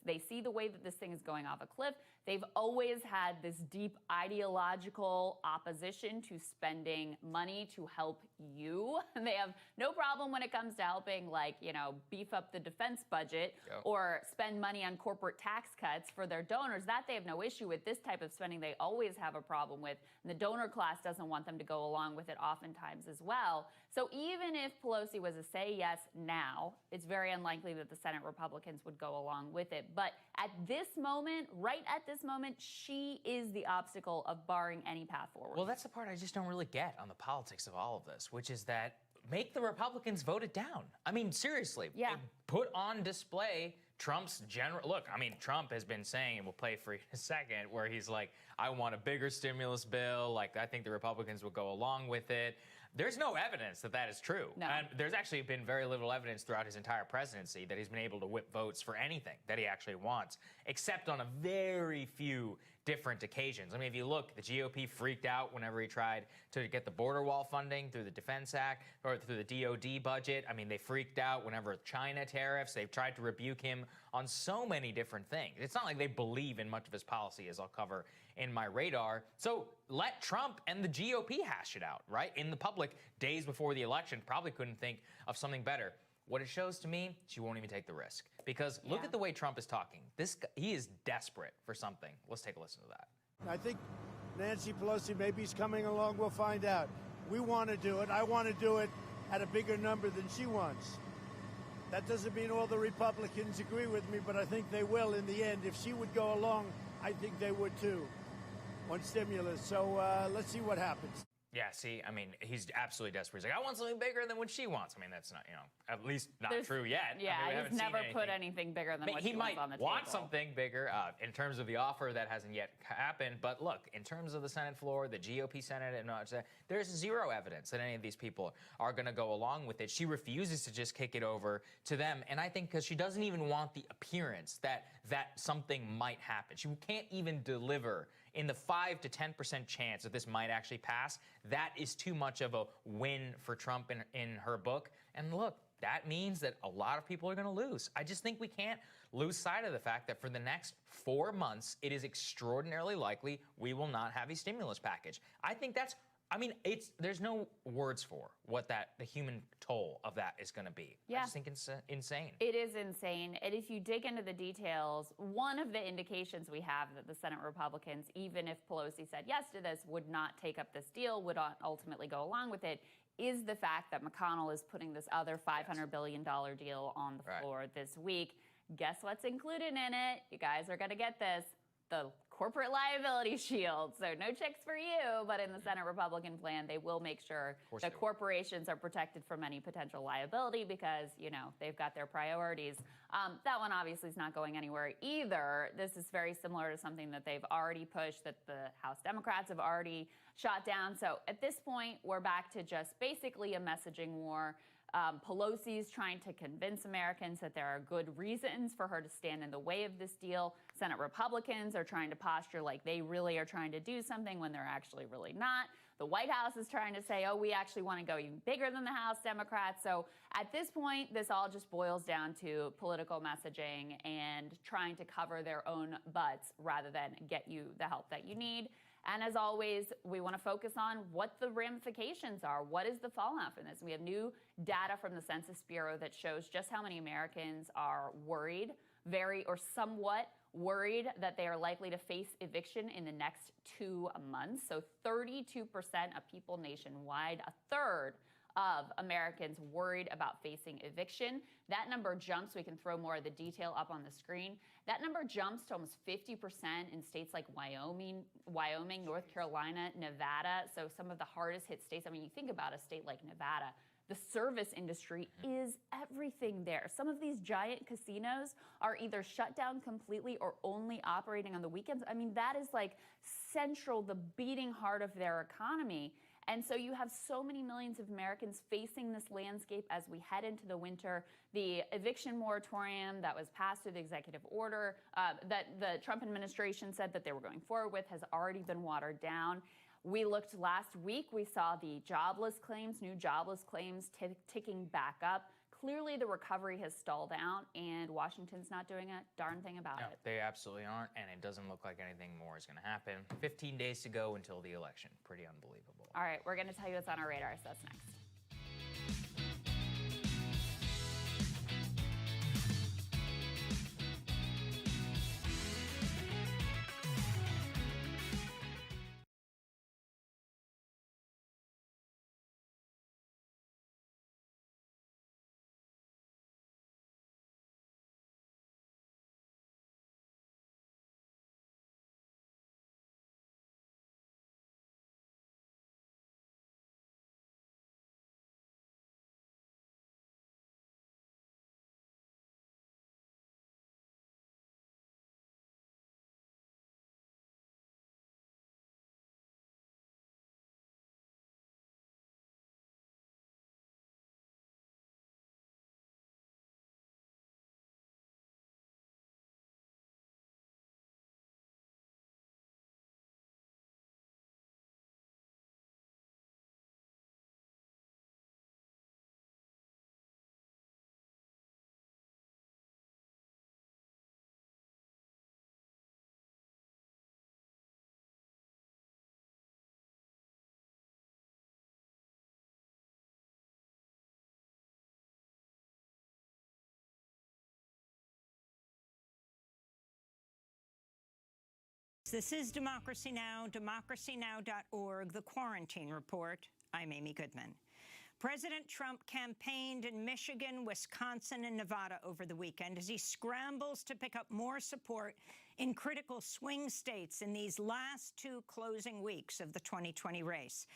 They see the way that this thing is going off a cliff. They've always had this deep ideological opposition to spending money to help you. And they have no problem when it comes to helping, like, you know, beef up the defense budget or spend money on corporate tax cuts for their donors. That they have no issue with. This type of spending they always have a problem with. And the donor class doesn't want them to go along with it oftentimes as well. So even if Pelosi was to say yes now, it's very unlikely that the Senate Republicans would go along with it. But at this moment, right at this moment, she is the obstacle of barring any path forward. Well, that's the part I just don't really get on the politics of all of this, which is that make the Republicans vote it down. I mean, seriously. Yeah. Put on display Trump's general... Look, I mean, Trump has been saying, and we'll play for you in a second, where he's like, I want a bigger stimulus bill. Like, I think the Republicans will go along with it. There's no evidence that that is true. No. And there's actually been very little evidence throughout his entire presidency that he's been able to whip votes for anything that he actually wants, except on a very few different occasions. I mean, if you look, the GOP freaked out whenever he tried to get the border wall funding through the Defense Act or through the DOD budget. I mean, they freaked out whenever China tariffs. They've tried to rebuke him on so many different things. It's not like they believe in much of his policy, as I'll cover in my radar. So let Trump and the GOP hash it out, right? In the public, days before the election, probably couldn't think of something better. What it shows to me, she won't even take the risk. Because look at the way Trump is talking. This guy, he is desperate for something. Let's take a listen to that. I think Nancy Pelosi maybe is coming along. We'll find out. We want to do it. I want to do it at a bigger number than she wants. That doesn't mean all the Republicans agree with me, but I think they will in the end. If she would go along, I think they would too on stimulus. So let's see what happens. Yeah, see, I mean, he's absolutely desperate. He's like, I want something bigger than what she wants. I mean, that's not, you know, at least not true yet. Yeah, I mean, he's never put anything bigger than what he she might wants on the table. want something bigger in terms of the offer that hasn't yet happened. But look, in terms of the Senate floor, the GOP Senate, and there's zero evidence that any of these people are going to go along with it. She refuses to just kick it over to them. And I think because she doesn't even want the appearance that something might happen. She can't even deliver in the 5 to 10% chance that this might actually pass. That is too much of a win for Trump in her book. And look, that means that a lot of people are going to lose. I just think we can't lose sight of the fact that for the next 4 months, it is extraordinarily likely we will not have a stimulus package. I think that's, I mean, there's no words for what the human toll of that is going to be. Yeah. I just think it's insane. It is insane. And if you dig into the details, one of the indications we have that the Senate Republicans, even if Pelosi said yes to this, would not take up this deal, would ultimately go along with it, is the fact that McConnell is putting this other $500 billion deal on the floor this week. Guess what's included in it? You guys are going to get this. The corporate liability shield. So no checks for you, but in the Senate Republican plan, they will make sure that corporations are protected from any potential liability because, you know, they've got their priorities. That one obviously is not going anywhere either. This is very similar to something that they've already pushed, that the House Democrats have already shot down. So at this point, we're back to just basically a messaging war. Pelosi's trying to convince Americans that there are good reasons for her to stand in the way of this deal. Senate Republicans are trying to posture like they really are trying to do something when they're actually really not. The White House is trying to say, oh, we actually want to go even bigger than the House Democrats. So at this point, this all just boils down to political messaging and trying to cover their own butts rather than get you the help that you need. And as always, we want to focus on what the ramifications are. What is the fallout from this? We have new data from the Census Bureau that shows just how many Americans are worried, very or somewhat worried that they are likely to face eviction in the next 2 months. So 32% of people nationwide, a third of Americans worried about facing eviction. That number jumps. We can throw more of the detail up on the screen. That number jumps to almost 50% in states like Wyoming, North Carolina, Nevada. So some of the hardest hit states. I mean, you think about a state like Nevada, the service industry is everything there. Some of these giant casinos are either shut down completely or only operating on the weekends. I mean, that is like central, the beating heart of their economy. And so you have so many millions of Americans facing this landscape as we head into the winter. The eviction moratorium that was passed through the executive order that the Trump administration said that they were going forward with has already been watered down. We looked last week, we saw the jobless claims, new jobless claims ticking back up. Clearly, the recovery has stalled out, and Washington's not doing a darn thing about it. They absolutely aren't, and it doesn't look like anything more is going to happen. 15 days to go until the election. Pretty unbelievable. All right, we're going to tell you what's on our radar, so that's next. This is Democracy Now!, democracynow.org, The Quarantine Report. I'm Amy Goodman. President Trump campaigned in Michigan, Wisconsin, and Nevada over the weekend as he scrambles to pick up more support in critical swing states in these last 2 closing weeks of the 2020 race.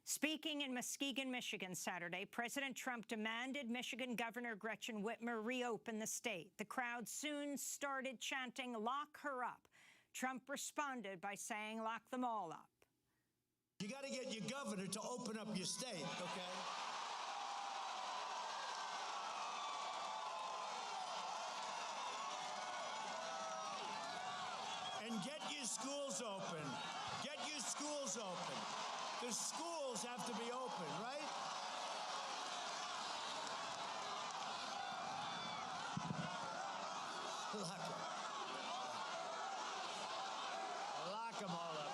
Speaking in Muskegon, Michigan, Saturday, President Trump demanded Michigan Governor Gretchen Whitmer reopen the state. The crowd soon started chanting, "Lock her up." Trump responded by saying, "Lock them all up." You got to get your governor to open up your state, okay? And get your schools open. Get your schools open. The schools have to be open, right? Lock them all up.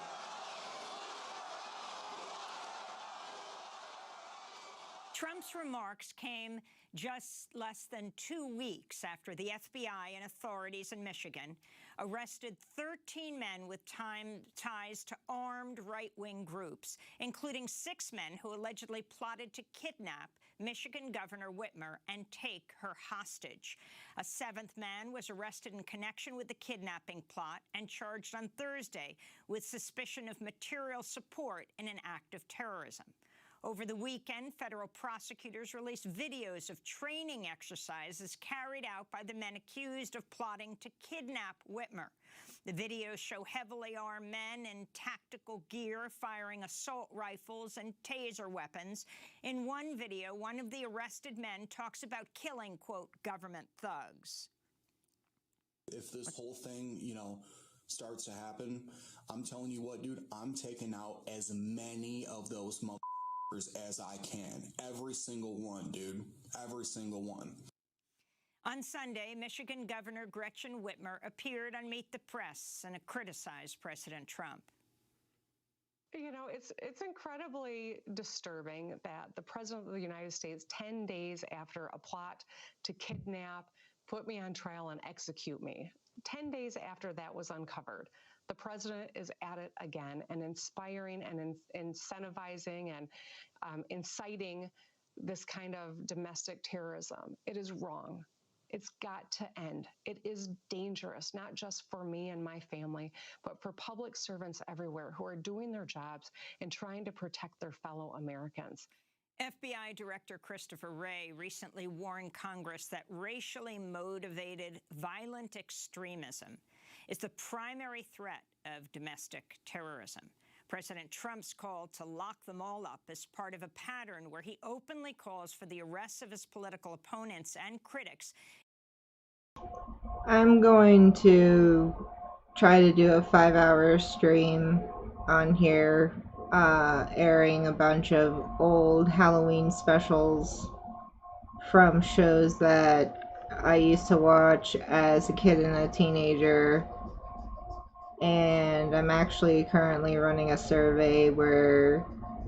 Trump's remarks came just less than 2 weeks after the FBI and authorities in Michigan arrested 13 men with ties to armed right-wing groups, including 6 men who allegedly plotted to kidnap Michigan Governor Whitmer and take her hostage. A 7th man was arrested in connection with the kidnapping plot and charged on Thursday with suspicion of material support in an act of terrorism. Over the weekend, federal prosecutors released videos of training exercises carried out by the men accused of plotting to kidnap Whitmer. The videos show heavily armed men in tactical gear firing assault rifles and taser weapons. In one video, one of the arrested men talks about killing, quote, government thugs. If this whole thing, starts to happen, I'm telling you what, dude, I'm taking out as many of those motherfuckers as I can. Every single one, dude. Every single one. On Sunday, Michigan Governor Gretchen Whitmer appeared on Meet the Press and criticized President Trump. It's incredibly disturbing that the President of the United States, 10 days after a plot to kidnap, put me on trial, and execute me, 10 days after that was uncovered, the president is at it again and inspiring and incentivizing and inciting this kind of domestic terrorism. It is wrong. It's got to end. It is dangerous, not just for me and my family, but for public servants everywhere who are doing their jobs and trying to protect their fellow Americans. FBI Director Christopher Wray recently warned Congress that racially motivated violent extremism is the primary threat of domestic terrorism. President Trump's call to lock them all up is part of a pattern where he openly calls for the arrests of his political opponents and critics. I'm going to try to do a 5-hour stream on here, airing a bunch of old Halloween specials from shows that I used to watch as a kid and a teenager. And I'm actually currently running a survey where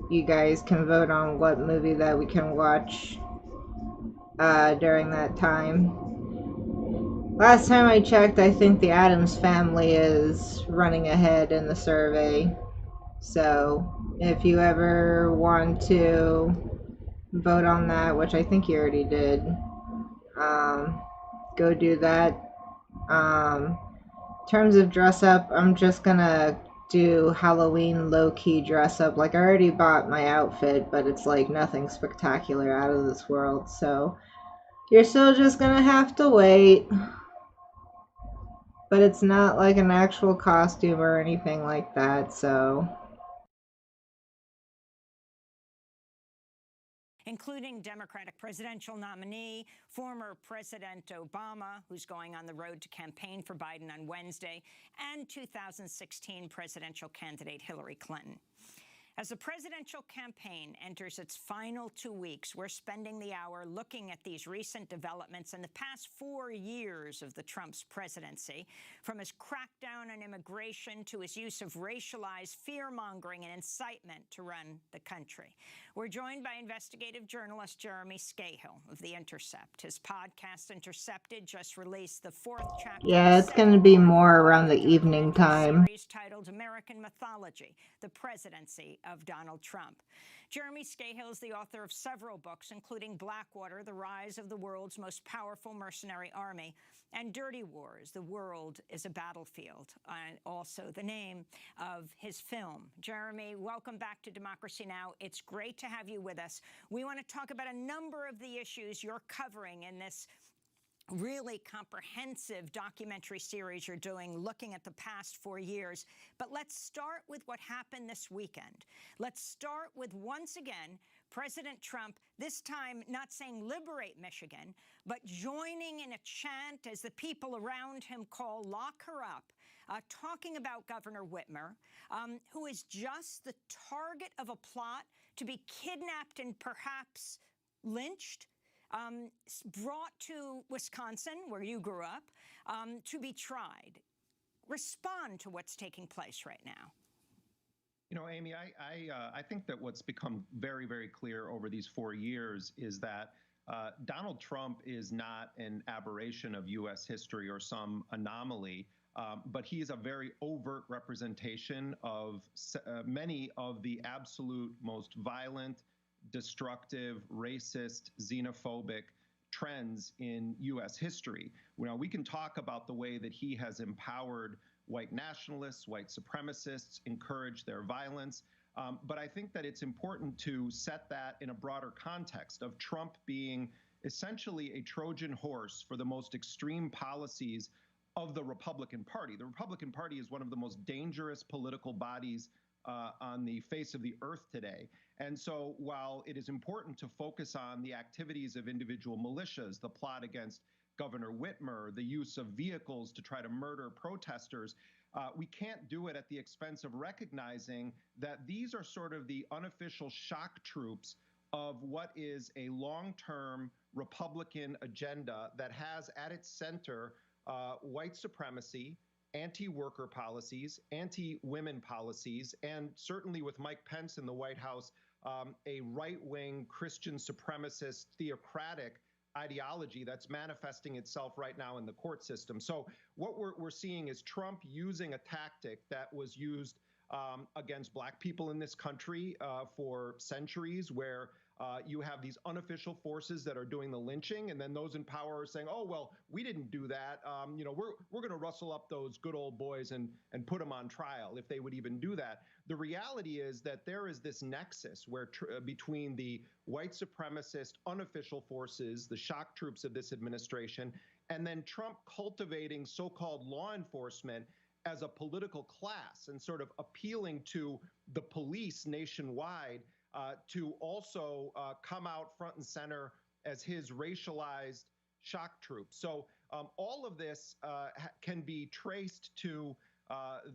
you guys can vote on what movie that we can watch during that time. Last time I checked, I think The Addams Family is running ahead in the survey. So if you ever want to vote on that, which I think you already did, go do that. In terms of dress up, I'm just gonna do Halloween low-key dress up. Like, I already bought my outfit, but it's like nothing spectacular out of this world, so you're still just gonna have to wait. But it's not like an actual costume or anything like that, so. Including Democratic presidential nominee, former President Obama, who's going on the road to campaign for Biden on Wednesday, and 2016 presidential candidate Hillary Clinton. As the presidential campaign enters its final 2 weeks, we're spending the hour looking at these recent developments in the past 4 years of the Trump's presidency, from his crackdown on immigration to his use of racialized fear-mongering and incitement to run the country. We're joined by investigative journalist Jeremy Scahill of The Intercept. His podcast, Intercepted, just released the 4th chapter. Yeah, it's going to be more around the evening time. Series titled American Mythology, The Presidency of Donald Trump. Jeremy Scahill is the author of several books, including Blackwater, The Rise of the World's Most Powerful Mercenary Army, and Dirty Wars, The World is a Battlefield, and also the name of his film. Jeremy, welcome back to Democracy Now! It's great to have you with us. We want to talk about a number of the issues you're covering in this really comprehensive documentary series you're doing, looking at the past 4 years. But let's start with what happened this weekend. Let's start with, once again, President Trump, this time not saying liberate Michigan, but joining in a chant as the people around him call lock her up, talking about Governor Whitmer, who is just the target of a plot to be kidnapped and perhaps lynched, brought to Wisconsin, where you grew up, to be tried. Respond to what's taking place right now. You know, Amy, I think that what's become very, very clear over these 4 years is that Donald Trump is not an aberration of U.S. history or some anomaly, but he is a very overt representation of many of the absolute most violent, destructive, racist, xenophobic trends in U.S. history. Now, we can talk about the way that he has empowered white nationalists, white supremacists, encouraged their violence. But I think that it's important to set that in a broader context of Trump being essentially a Trojan horse for the most extreme policies of the Republican Party. The Republican Party is one of the most dangerous political bodies on the face of the earth today. And so while it is important to focus on the activities of individual militias, the plot against Governor Whitmer, the use of vehicles to try to murder protesters, we can't do it at the expense of recognizing that these are sort of the unofficial shock troops of what is a long-term Republican agenda that has at its center white supremacy, anti-worker policies, anti-women policies, and certainly with Mike Pence in the White House, a right-wing Christian supremacist theocratic ideology that's manifesting itself right now in the court system. So what we're seeing is Trump using a tactic that was used against Black people in this country for centuries, where you have these unofficial forces that are doing the lynching, and then those in power are saying, "Oh well, we didn't do that. You know, we're going to rustle up those good old boys and put them on trial if they would even do that." The reality is that there is this nexus where between the white supremacist unofficial forces, the shock troops of this administration, and then Trump cultivating so-called law enforcement as a political class and sort of appealing to the police nationwide to also come out front and center as his racialized shock troops. So all of this can be traced to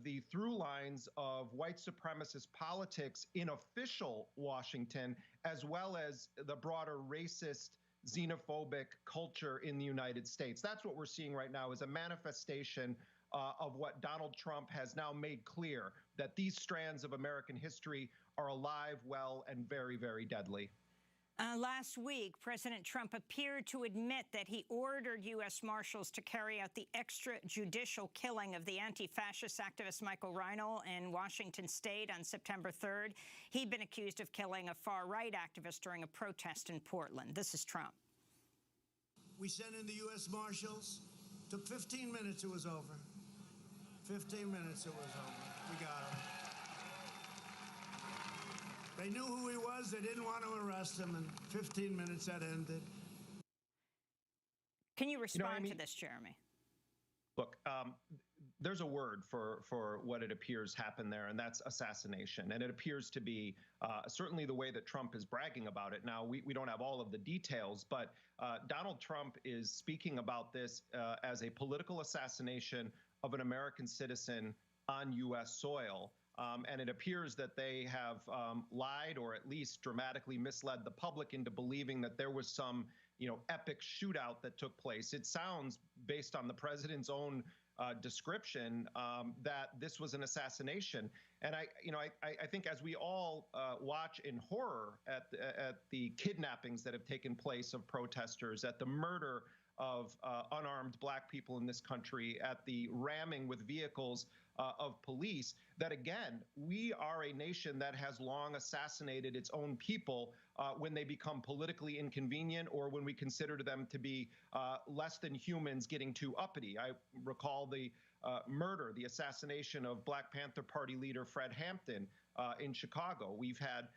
the through lines of white supremacist politics in official Washington, as well as the broader racist, xenophobic culture in the United States. That's what we're seeing right now, is a manifestation of what Donald Trump has now made clear, that these strands of American history are alive, well, and very, very deadly. Last week, President Trump appeared to admit that he ordered U.S. Marshals to carry out the extrajudicial killing of the anti-fascist activist Michael Reinoehl in Washington State on September 3rd. He'd been accused of killing a far-right activist during a protest in Portland. This is Trump. We sent in the U.S. Marshals. Took 15 minutes, it was over. 15 minutes, it was over. We got him. They knew who he was. They didn't want to arrest him. In 15 minutes, that ended. Can you respond to this, Jeremy? Look, there's a word for what it appears happened there, and that's assassination. And it appears to be certainly the way that Trump is bragging about it. Now, we don't have all of the details, but Donald Trump is speaking about this as a political assassination of an American citizen on U.S. soil. And it appears that they have lied, or at least dramatically misled the public into believing that there was some, epic shootout that took place. It sounds, based on the president's own description, that this was an assassination. And I think as we all watch in horror at the kidnappings that have taken place of protesters, at the murder of unarmed Black people in this country, at the ramming with vehicles of police, that again, we are a nation that has long assassinated its own people when they become politically inconvenient, or when we consider them to be less than humans getting too uppity. I recall the murder, the assassination of Black Panther Party leader Fred Hampton in Chicago. We've had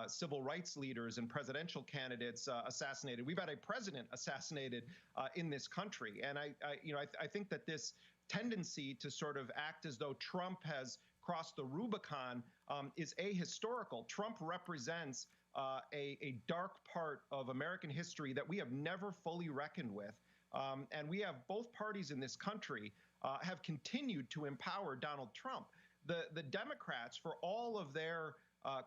civil rights leaders and presidential candidates assassinated. We've had a president assassinated in this country. And I think that this tendency to sort of act as though Trump has crossed the Rubicon is ahistorical. Trump represents a dark part of American history that we have never fully reckoned with. And we have both parties in this country have continued to empower Donald Trump. The Democrats, for all of their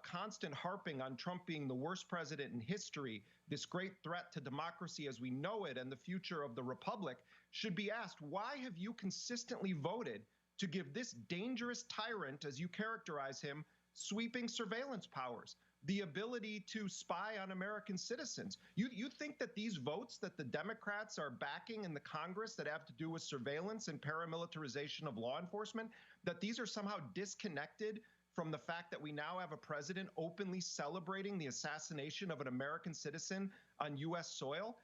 constant harping on Trump being the worst president in history, this great threat to democracy as we know it and the future of the republic, should be asked, why have you consistently voted to give this dangerous tyrant, as you characterize him, sweeping surveillance powers, the ability to spy on American citizens? You think that these votes that the Democrats are backing in the Congress that have to do with surveillance and paramilitarization of law enforcement, that these are somehow disconnected from the fact that we now have a president openly celebrating the assassination of an American citizen on U.S. soil?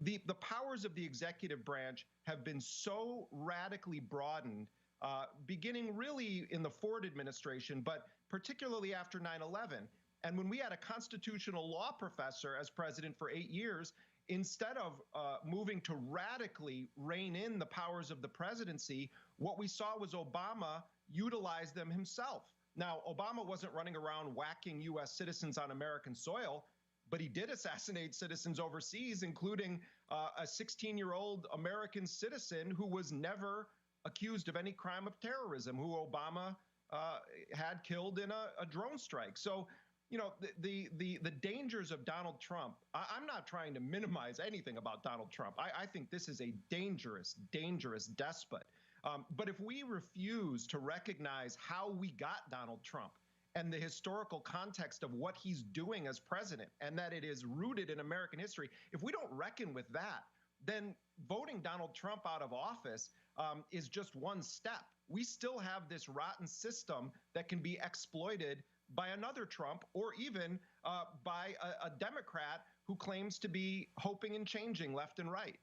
The powers of the executive branch have been so radically broadened, beginning really in the Ford administration, but particularly after 9/11. And when we had a constitutional law professor as president for 8 years, instead of moving to radically rein in the powers of the presidency, what we saw was Obama utilize them himself. Now, Obama wasn't running around whacking U.S. citizens on American soil, but he did assassinate citizens overseas, including a 16-year-old American citizen who was never accused of any crime of terrorism, who Obama had killed in a drone strike. So, the dangers of Donald Trump, I'm not trying to minimize anything about Donald Trump. I think this is a dangerous, dangerous despot. But if we refuse to recognize how we got Donald Trump and the historical context of what he's doing as president, and that it is rooted in American history, if we don't reckon with that, then voting Donald Trump out of office is just one step. We still have this rotten system that can be exploited by another Trump, or even by a Democrat who claims to be hoping and changing left and right.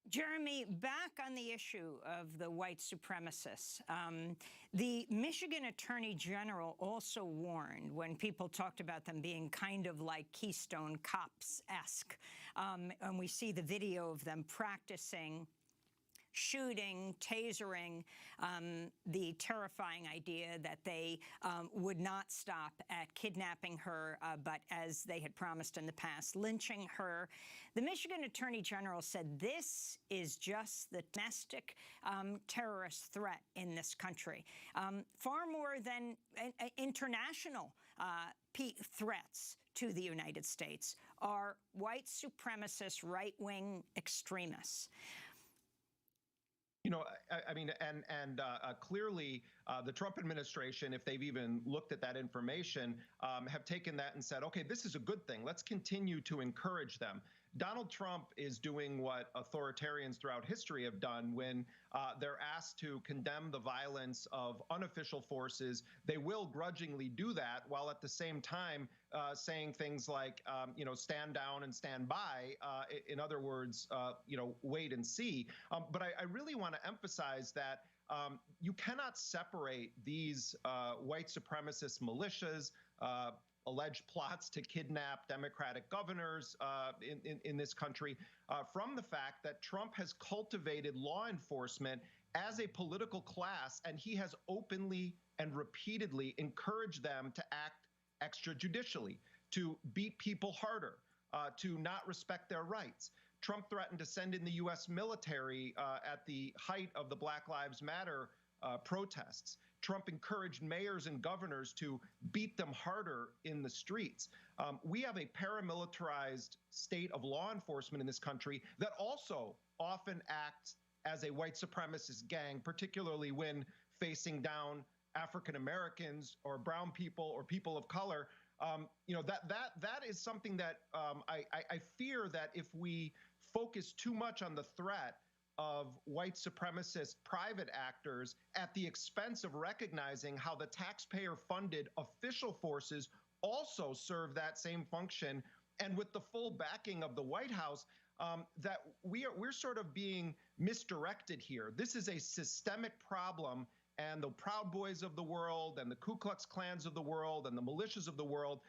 Jeremy, back on the issue of the white supremacists, the Michigan Attorney General also warned when people talked about them being kind of like Keystone Cops-esque, and we see the video of them practicing shooting, tasering, the terrifying idea that they would not stop at kidnapping her, but as they had promised in the past, lynching her. The Michigan Attorney General said this is just the domestic terrorist threat in this country, far more than international threats to the United States are white supremacist right-wing extremists. You know, I mean, and clearly the Trump administration, if they've even looked at that information, have taken that and said, okay, this is a good thing. Let's continue to encourage them. Donald Trump is doing what authoritarians throughout history have done when they're asked to condemn the violence of unofficial forces. They will grudgingly do that, while at the same time saying things like, you know, stand down and stand by. In other words, you know, wait and see. But I really want to emphasize that you cannot separate these white supremacist militias, alleged plots to kidnap Democratic governors in this country, from the fact that Trump has cultivated law enforcement as a political class, and he has openly and repeatedly encouraged them to act extrajudicially, to beat people harder, to not respect their rights. Trump threatened to send in the U.S. military at the height of the Black Lives Matter protests. Trump encouraged mayors and governors to beat them harder in the streets. We have a paramilitarized state of law enforcement in this country that also often acts as a white supremacist gang, particularly when facing down African Americans or brown people or people of color. You know, that is something that I fear that if we focus too much on the threat of white supremacist private actors at the expense of recognizing how the taxpayer-funded official forces also serve that same function, and with the full backing of the White House, that we're sort of being misdirected here. This is a systemic problem, and the Proud Boys of the world and the Ku Klux Klans of the world and the militias of the world,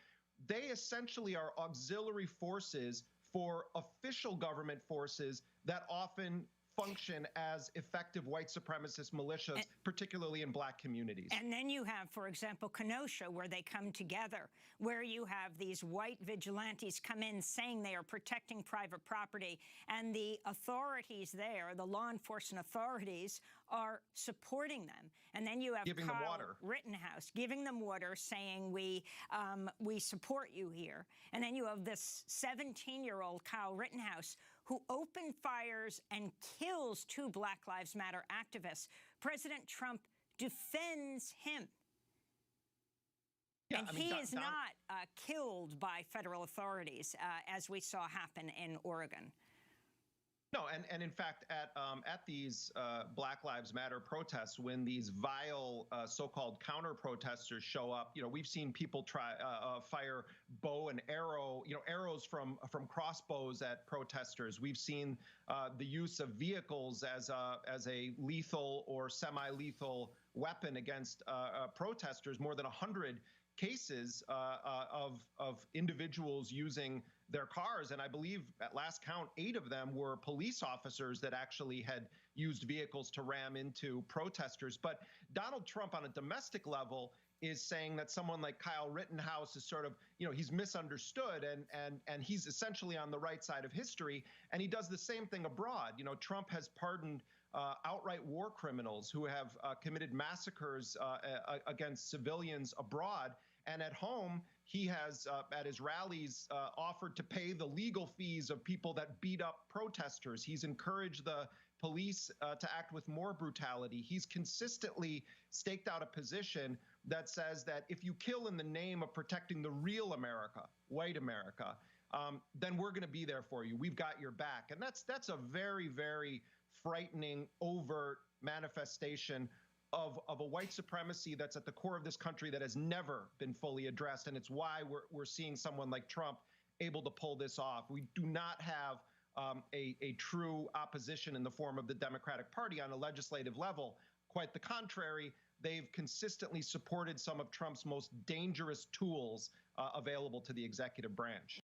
they essentially are auxiliary forces for official government forces that often function as effective white supremacist militias, particularly in black communities. And then you have, for example, Kenosha, where they come together, where you have these white vigilantes come in saying they are protecting private property, and the authorities there, the law enforcement authorities, are supporting them. And then you have Kyle Rittenhouse giving them water, saying we support you here. And then you have this 17-year-old Kyle Rittenhouse who opened fires and kills 2 Black Lives Matter activists. President Trump defends him. Yeah, and he is not killed by federal authorities, as we saw happen in Oregon. No, and in fact, at these Black Lives Matter protests, when these vile so-called counter-protesters show up, you know, we've seen people try fire bow and arrow, you know, arrows from crossbows at protesters. We've seen the use of vehicles as a lethal or semi-lethal weapon against protesters. More than 100 cases of individuals using their cars, and I believe at last count 8 of them were police officers that actually had used vehicles to ram into protesters. But Donald Trump on a domestic level is saying that someone like Kyle Rittenhouse is sort of, you know, he's misunderstood and he's essentially on the right side of history, and he does the same thing abroad. You know, Trump has pardoned outright war criminals who have committed massacres against civilians abroad. And at home, he has, at his rallies, offered to pay the legal fees of people that beat up protesters. He's encouraged the police to act with more brutality. He's consistently staked out a position that says that if you kill in the name of protecting the real America, white America, then we're going to be there for you. We've got your back. And that's a very, very frightening, overt manifestation of a white supremacy that's at the core of this country that has never been fully addressed. And it's why we're seeing someone like Trump able to pull this off. We do not have a true opposition in the form of the Democratic Party on a legislative level. Quite the contrary, they've consistently supported some of Trump's most dangerous tools available to the executive branch.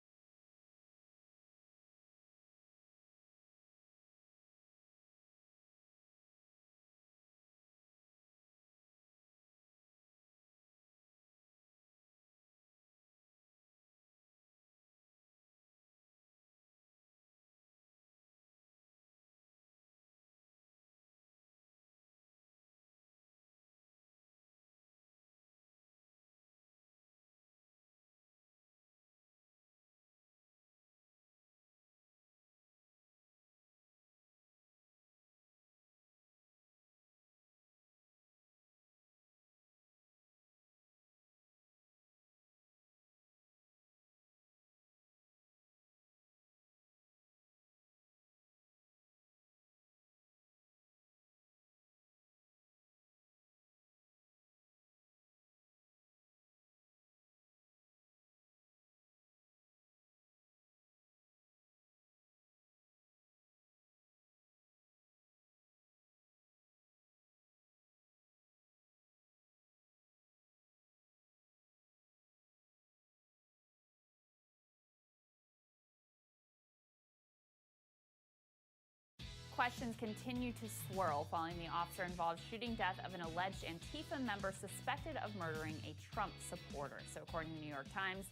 Questions continue to swirl following the officer-involved shooting death of an alleged Antifa member suspected of murdering a Trump supporter. So according to the New York Times,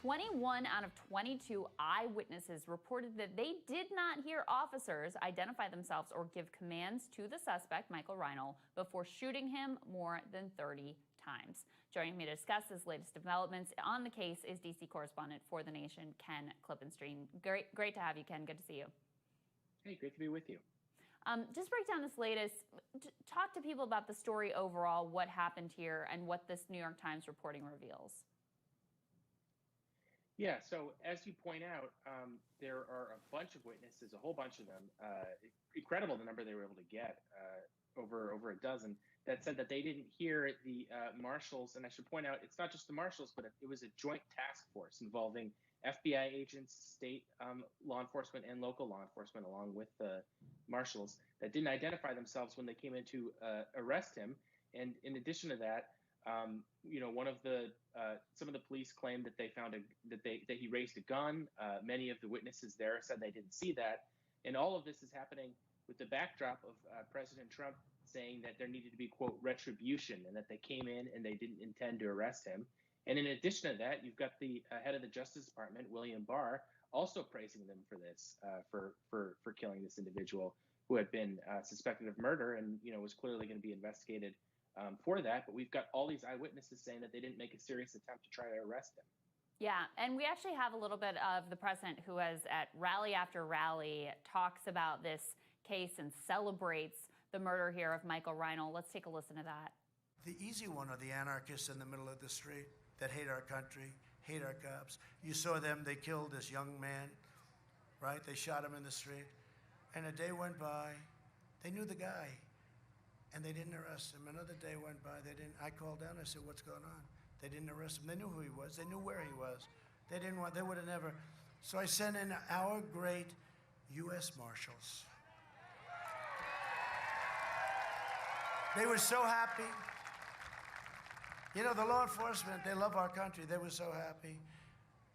21 out of 22 eyewitnesses reported that they did not hear officers identify themselves or give commands to the suspect, Michael Reinoehl, before shooting him more than 30 times. Joining me to discuss his latest developments on the case is D.C. correspondent for The Nation, Ken Klippenstein. Great to have you, Ken. Good to see you. Hey, great to be with you. Just break down this latest. Talk to people about the story overall, what happened here, and what this New York Times reporting reveals. Yeah, so as you point out, there are a bunch of witnesses, a whole bunch of them. Incredible the number they were able to get, over a dozen, that said that they didn't hear the marshals. And I should point out, it's not just the marshals, but it was a joint task force involving FBI agents, state law enforcement, and local law enforcement, along with the marshals, that didn't identify themselves when they came in to arrest him. And in addition to that, one of the some of the police claimed that they found that he raised a gun. Many of the witnesses there said they didn't see that, and all of this is happening with the backdrop of President Trump saying that there needed to be, quote, retribution, and that they came in and they didn't intend to arrest him. And in addition to that, you've got the head of the Justice Department, William Barr, also praising them for this, for killing this individual who had been suspected of murder and was clearly going to be investigated for that. But we've got all these eyewitnesses saying that they didn't make a serious attempt to try to arrest him. Yeah, and we actually have a little bit of the president who has, at rally after rally, talks about this case and celebrates the murder here of Michael Reinoehl. Let's take a listen to that. The easy one are the anarchists in the middle of the street that hate our country, hate our cops. You saw them, they killed this young man, right? They shot him in the street. And a day went by, they knew the guy, and they didn't arrest him. Another day went by, they didn't. I called down, I said, what's going on? They didn't arrest him. They knew who he was, they knew where he was. They would have never. So I sent in our great U.S. Marshals. They were so happy. The law enforcement, they love our country. They were so happy.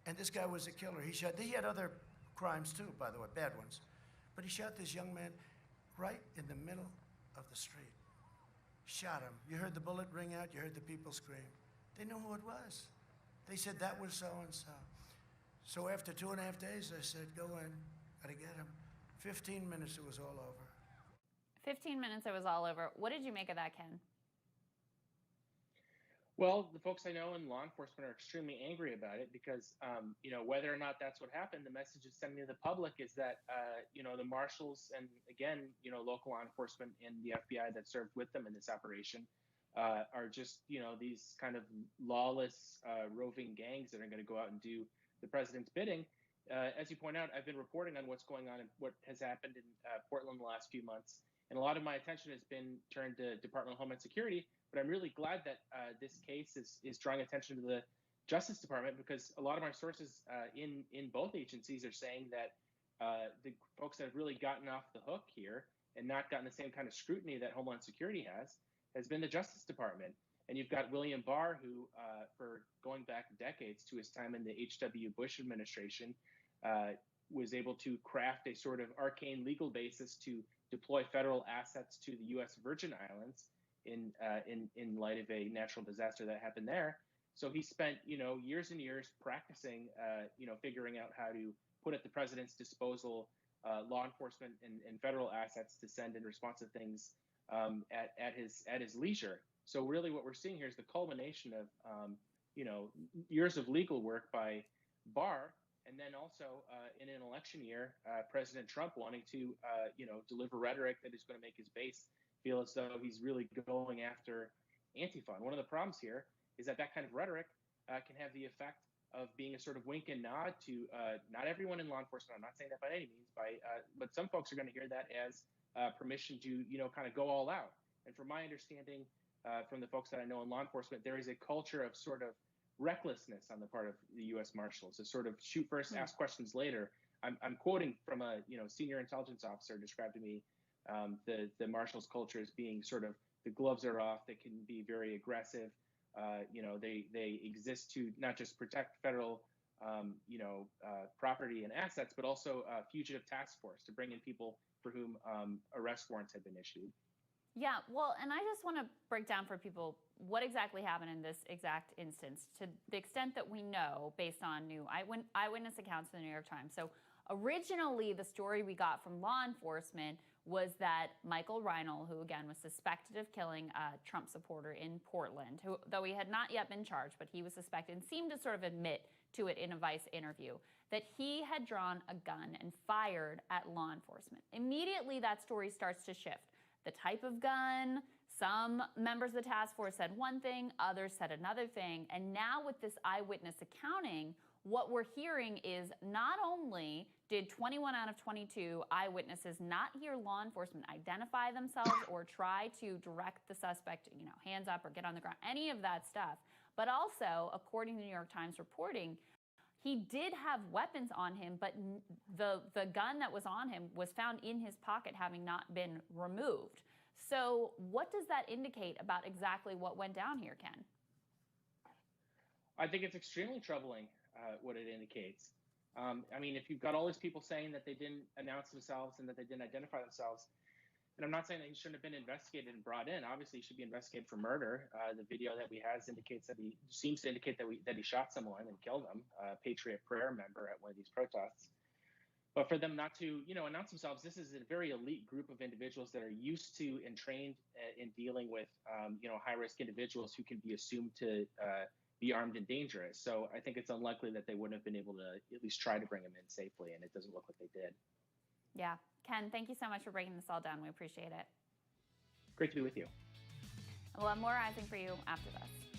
And this guy was a killer. He had other crimes too, by the way, bad ones. But he shot this young man right in the middle of the street. Shot him. You heard the bullet ring out. You heard the people scream. They knew who it was. They said that was so-and-so. So after 2.5 days, I said, go in. Got to get him. 15 minutes, it was all over. 15 minutes, it was all over. What did you make of that, Ken? Well, the folks I know in law enforcement are extremely angry about it because, whether or not that's what happened, the message it's sending to the public is that, the marshals and, again, local law enforcement and the FBI that served with them in this operation are just, these kind of lawless roving gangs that are going to go out and do the president's bidding. As you point out, I've been reporting on what's going on and what has happened in Portland the last few months. And a lot of my attention has been turned to Department of Homeland Security. But I'm really glad that this case is drawing attention to the Justice Department, because a lot of my sources in both agencies are saying that the folks that have really gotten off the hook here and not gotten the same kind of scrutiny that Homeland Security has been the Justice Department. And you've got William Barr, who, for going back decades to his time in the H.W. Bush administration, was able to craft a sort of arcane legal basis to deploy federal assets to the U.S. Virgin Islands in light of a natural disaster that happened there. So he spent, years and years practicing, figuring out how to put at the president's disposal law enforcement and federal assets to send in response to things at his leisure. So really what we're seeing here is the culmination of, years of legal work by Barr, and then also in an election year, President Trump wanting to, deliver rhetoric that is going to make his base feel as though he's really going after Antifa. And one of the problems here is that kind of rhetoric can have the effect of being a sort of wink and nod to not everyone in law enforcement. I'm not saying that by any means, but some folks are going to hear that as permission to, kind of go all out. And from my understanding, from the folks that I know in law enforcement, there is a culture of sort of recklessness on the part of the U.S. Marshals, a sort of shoot first, ask questions later. I'm quoting from a senior intelligence officer described to me the Marshals culture as being sort of the gloves are off. They can be very aggressive. They exist to not just protect federal property and assets, but also fugitive task force to bring in people for whom arrest warrants have been issued. Yeah, well, and I just want to break down for people what exactly happened in this exact instance to the extent that we know based on new eyewitness accounts in the New York Times. So originally, the story we got from law enforcement was that Michael Reinl, who again was suspected of killing a Trump supporter in Portland, who, though he had not yet been charged, but he was suspected and seemed to sort of admit to it in a Vice interview, that he had drawn a gun and fired at law enforcement. Immediately, that story starts to shift. The type of gun, some members of the task force said one thing, others said another thing. And now with this eyewitness accounting, what we're hearing is not only did 21 out of 22 eyewitnesses not hear law enforcement identify themselves or try to direct the suspect, hands up or get on the ground, any of that stuff, but also, according to the New York Times reporting, he did have weapons on him, but the gun that was on him was found in his pocket, having not been removed. So what does that indicate about exactly what went down here, Ken? I think it's extremely troubling what it indicates. If you've got all these people saying that they didn't announce themselves and that they didn't identify themselves, and I'm not saying that he shouldn't have been investigated and brought in. Obviously, he should be investigated for murder. The video that we have indicates that he seems to indicate that he shot someone and killed them, a Patriot Prayer member at one of these protests. But for them not to, announce themselves, this is a very elite group of individuals that are used to and trained in dealing with, high-risk individuals who can be assumed to be armed and dangerous. So I think it's unlikely that they wouldn't have been able to at least try to bring him in safely, and it doesn't look like they did. Yeah. Ken, thank you so much for breaking this all down. We appreciate it. Great to be with you. We'll have more Rising for you after this.